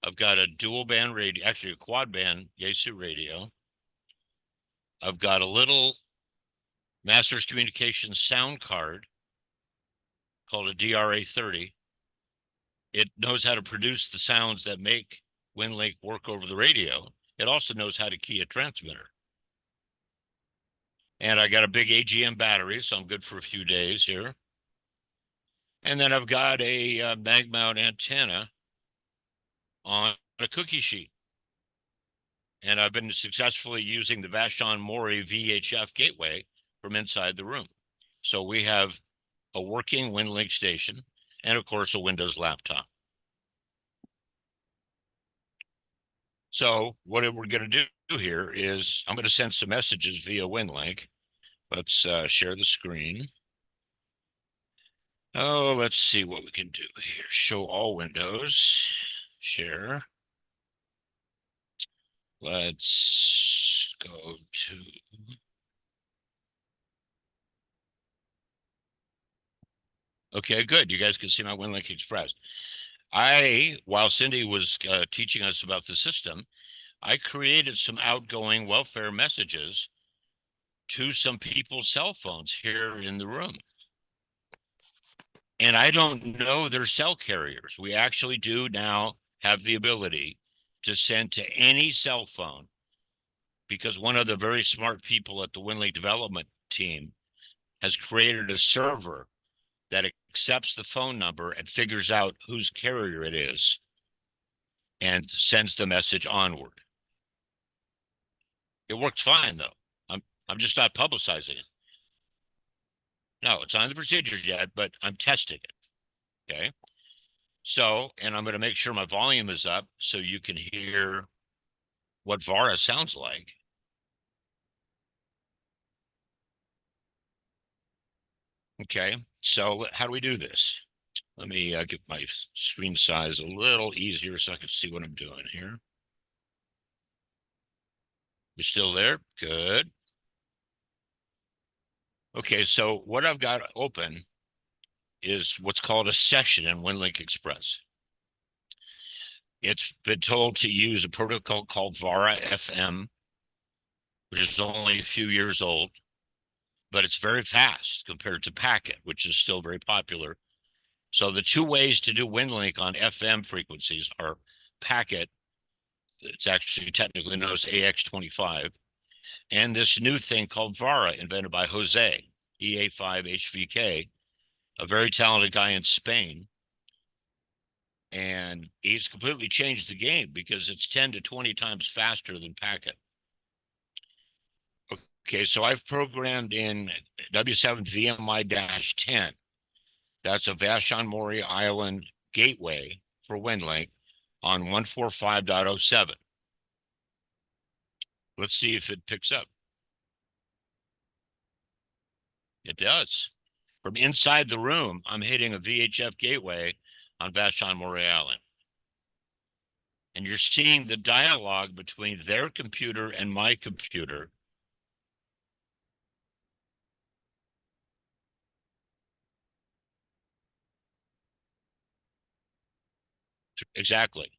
I've got a dual band radio, actually a quad band Yaesu radio. I've got a little Masters Communications sound card called a DRA30. It knows how to produce the sounds that make WinLink work over the radio. It also knows how to key a transmitter. And I got a big AGM battery, so I'm good for a few days here. And then I've got a mag mount antenna on a cookie sheet. And I've been successfully using the Vashon Mori VHF gateway from inside the room. So we have a working WinLink station and of course a Windows laptop. So what we're going to do here is I'm going to send some messages via WinLink. Let's share the screen. Oh, let's see what we can do here. Show all windows. Share. Let's go to. Okay, good. You guys can see my WinLink Express. While Cindy was teaching us about the system, I created some outgoing welfare messages to some people's cell phones here in the room. And I don't know their cell carriers. We actually do now have the ability to send to any cell phone because one of the very smart people at the WinLink development team has created a server that accepts the phone number and figures out whose carrier it is and sends the message onward. It works fine though. I'm just not publicizing it. No, it's not in the procedures yet, but I'm testing it. Okay. So, and I'm going to make sure my volume is up so you can hear what VARA sounds like. Okay, so how do we do this? Let me get my screen size a little easier so I can see what I'm doing here. You're still there? Good. Okay, so what I've got open is what's called a session in WinLink Express. It's been told to use a protocol called VARA FM, which is only a few years old, but it's very fast compared to Packet, which is still very popular. So the two ways to do WinLink on FM frequencies are Packet, it's actually technically known as AX25, and this new thing called VARA, invented by Jose, EA5HVK, a very talented guy in Spain. And he's completely changed the game because it's 10 to 20 times faster than Packet. Okay, so I've programmed in W7VMI-10. That's a Vashon Mori Island gateway for WinLink on 145.07. Let's see if it picks up. It does. From inside the room, I'm hitting a VHF gateway on Vashon Mori Island. And you're seeing the dialogue between their computer and my computer. Exactly.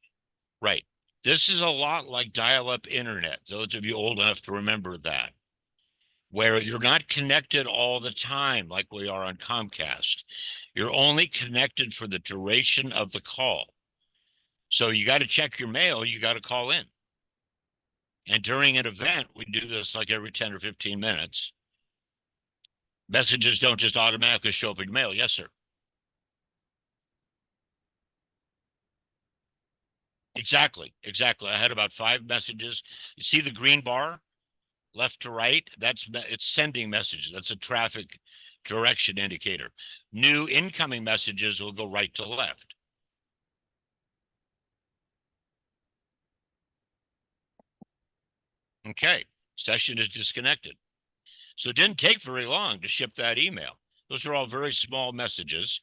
Right. This is a lot like dial-up internet. Those of you old enough to remember that, where you're not connected all the time like we are on Comcast. You're only connected for the duration of the call. So you got to check your mail, you got to call in. And during an event, we do this like every 10 or 15 minutes. Messages don't just automatically show up in your mail. Yes, sir. Exactly. Exactly. I had about 5 messages. You see the green bar left to right? It's sending messages. That's a traffic direction indicator. New incoming messages will go right to left. Okay. Session is disconnected. So it didn't take very long to ship that email. Those are all very small messages.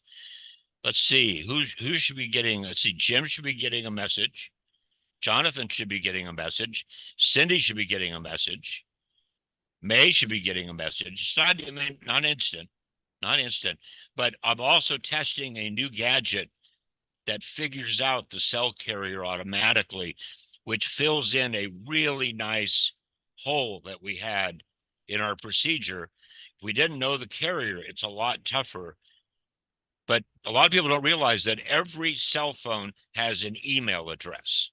Let's see, who should be getting, let's see, Jim should be getting a message. Jonathan should be getting a message. Cindy should be getting a message. May should be getting a message. It's not, I mean, not instant, but I'm also testing a new gadget that figures out the cell carrier automatically, which fills in a really nice hole that we had in our procedure. If we didn't know the carrier, it's a lot tougher. But a lot of people don't realize that every cell phone has an email address.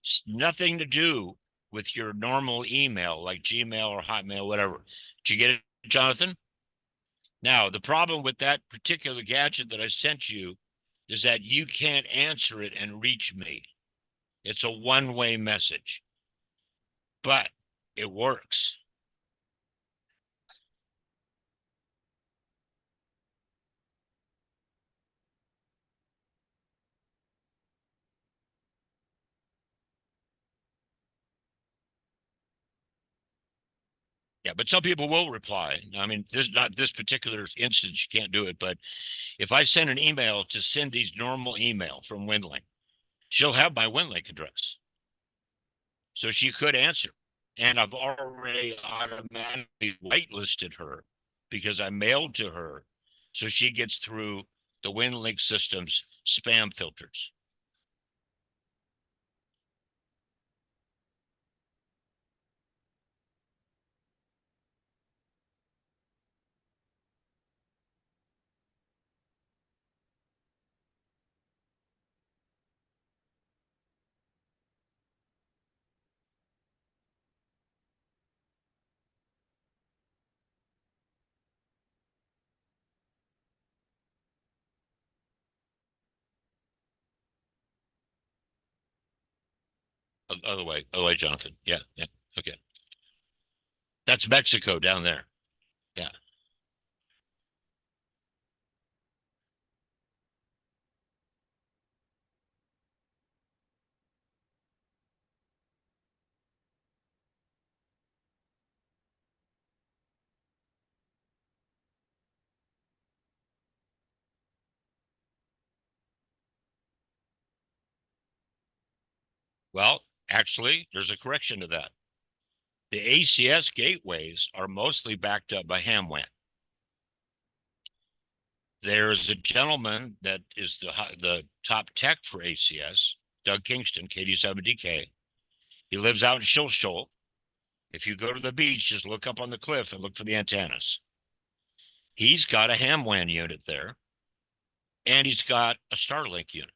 It's nothing to do with your normal email like Gmail or Hotmail, whatever. Did you get it, Jonathan? Now, the problem with that particular gadget that I sent you is that you can't answer it and reach me. It's a one-way message, but it works. Yeah, but some people will reply. I mean, this not this particular instance, you can't do it, but if I send an email to Cindy's normal email from WinLink, she'll have my WinLink address. So she could answer. And I've already automatically whitelisted her because I mailed to her. So she gets through the WinLink system's spam filters. Other way, Jonathan. Yeah, yeah. Okay. That's Mexico down there. Yeah. Well, actually, there's a correction to that. The ACS gateways are mostly backed up by HamWAN. There's a gentleman that is the top tech for ACS, Doug Kingston, KD7DK. He lives out in Shoal. If you go to the beach, just look up on the cliff and look for the antennas. He's got a HamWAN unit there, and he's got a Starlink unit,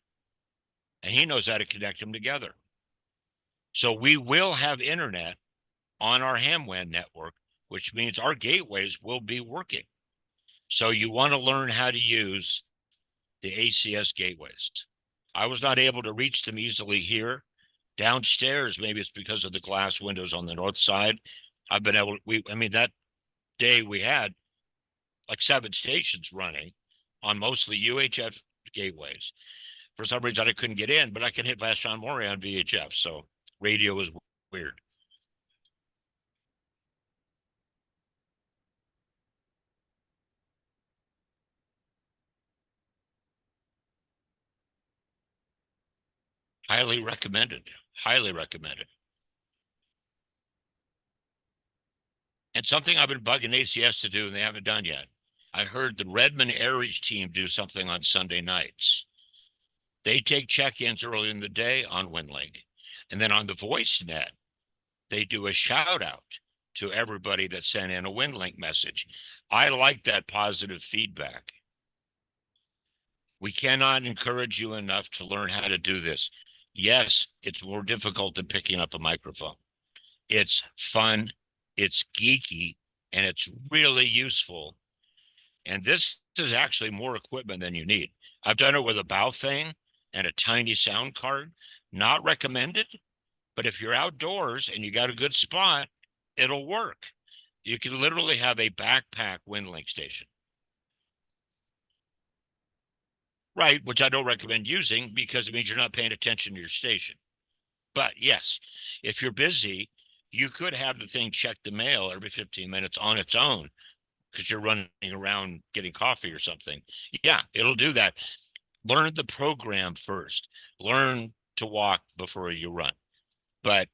and he knows how to connect them together. So we will have internet on our HamWAN network, which means our gateways will be working. So you want to learn how to use the ACS gateways. I was not able to reach them easily here. Downstairs, maybe it's because of the glass windows on the north side. I've been able, I mean, that day we had like 7 stations running on mostly UHF gateways. For some reason, I couldn't get in, but I can hit Vashon Mori on VHF. So radio is weird. Highly recommended. Highly recommended. And something I've been bugging ACS to do and they haven't done yet. I heard the Redmond Aries team do something on Sunday nights. They take check-ins early in the day on WinLink. And then on the voice net, they do a shout out to everybody that sent in a WinLink message. I like that positive feedback. We cannot encourage you enough to learn how to do this. Yes, it's more difficult than picking up a microphone. It's fun, it's geeky, and it's really useful. And this is actually more equipment than you need. I've done it with a Baofeng and a tiny sound card. Not recommended, but if you're outdoors and you got a good spot, it'll work. You can literally have a backpack WinLink station. Right, which I don't recommend using because it means you're not paying attention to your station. But yes, if you're busy, you could have the thing check the mail every 15 minutes on its own because you're running around getting coffee or something. Yeah, it'll do that. Learn the program first. Learn to walk before you run. But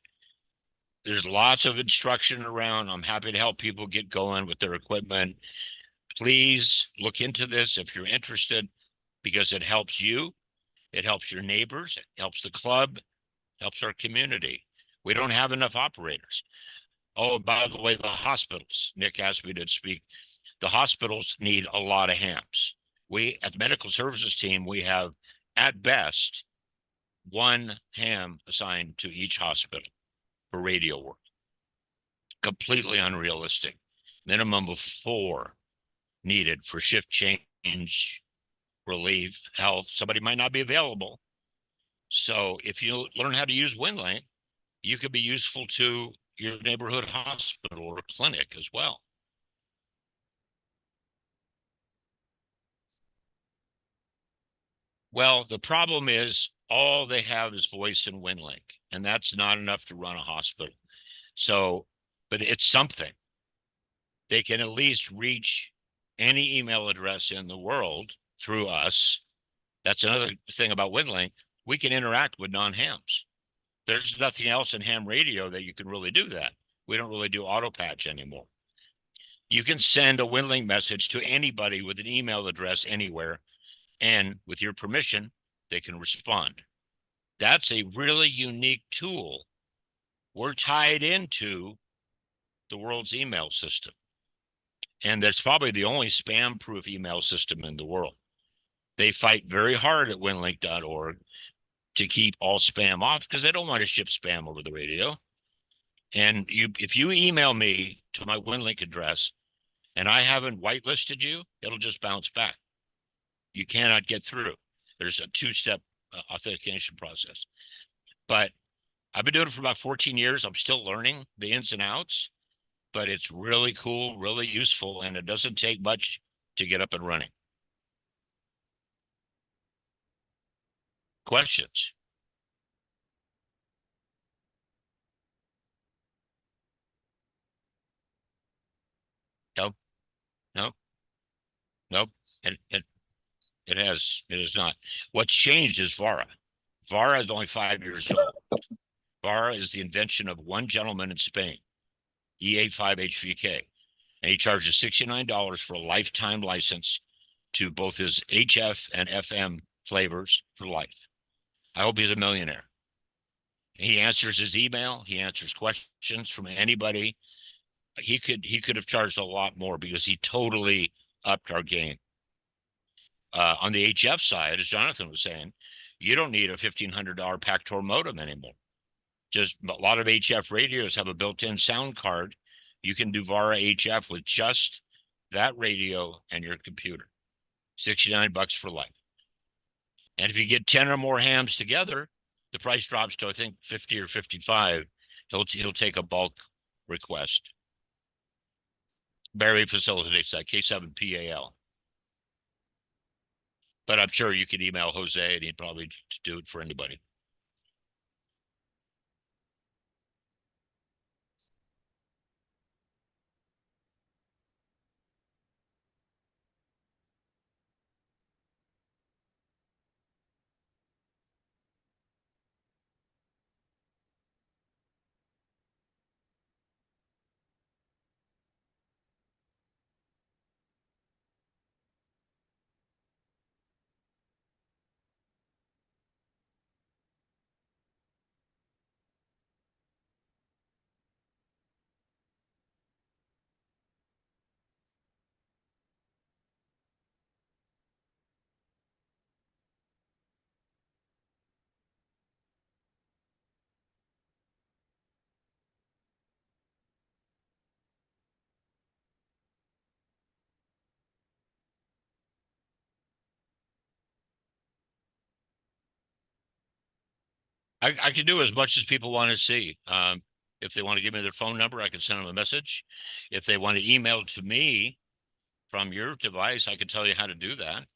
there's lots of instruction around. I'm happy to help people get going with their equipment. Please look into this if you're interested because it helps you. It helps your neighbors. It helps the club. Helps our community. We don't have enough operators. Oh, by the way, the hospitals, Nick asked me to speak. The hospitals need a lot of hams. We, at the medical services team, we have at best 1 ham assigned to each hospital for radio work. Completely unrealistic. Minimum of 4 needed for shift change, relief, health. Somebody might not be available. So if you learn how to use WinLink, you could be useful to your neighborhood hospital or clinic as well. Well, the problem is all they have is voice and WinLink, and that's not enough to run a hospital. So, but it's something. they can at least reach any email address in the world through us. That's another thing about WinLink. We can interact with non-hams. There's nothing else in ham radio that you can really do that. We don't really do auto patch anymore. You can send a WinLink message to anybody with an email address anywhere, and with your permission, they can respond. That's a really unique tool. We're tied into the world's email system. And that's probably the only spam-proof email system in the world. They fight very hard at winlink.org to keep all spam off because they don't want to ship spam over the radio. And if you email me to my WinLink address and I haven't whitelisted you, it'll just bounce back. You cannot get through. There's a two-step authentication process. But I've been doing it for about 14 years. I'm still learning the ins and outs, but it's really cool, really useful, and it doesn't take much to get up and running. Questions? No, no, nope. It is not. What's changed is VARA. VARA is only 5 years old. VARA is the invention of one gentleman in Spain, E85HVK, and he charges $69 for a lifetime license to both his HF and FM flavors for life. I hope he's a millionaire. He answers his email. He answers questions from anybody. He could have charged a lot more because he totally upped our game. On the HF side, as Jonathan was saying, you don't need a $1,500 Pactor modem anymore. Just a lot of HF radios have a built-in sound card. You can do VARA HF with just that radio and your computer. $69 for life. And if you get 10 or more hams together, the price drops to, I think, 50 or 55. He'll take a bulk request. Barry facilitates that, K7PAL. But I'm sure you could email Jose and he'd probably do it for anybody. I can do as much as people want to see. If they want to give me their phone number, I can send them a message. If they want to email to me from your device, I can tell you how to do that.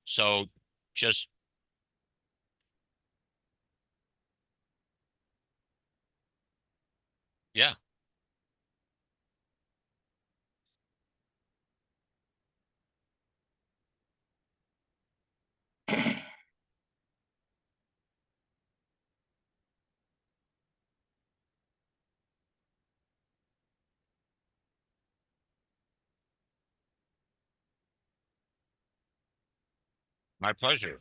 So just yeah. My pleasure.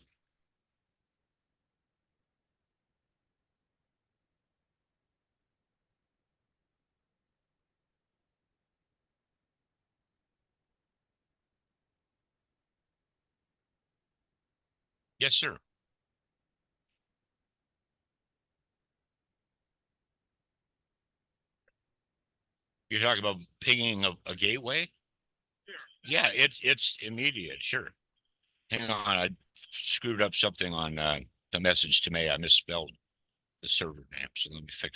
Yes, sir. You're talking about pinging a gateway? Yeah, it's immediate. Sure. Hang on, I screwed up something on the message to me. I misspelled the server name, so let me fix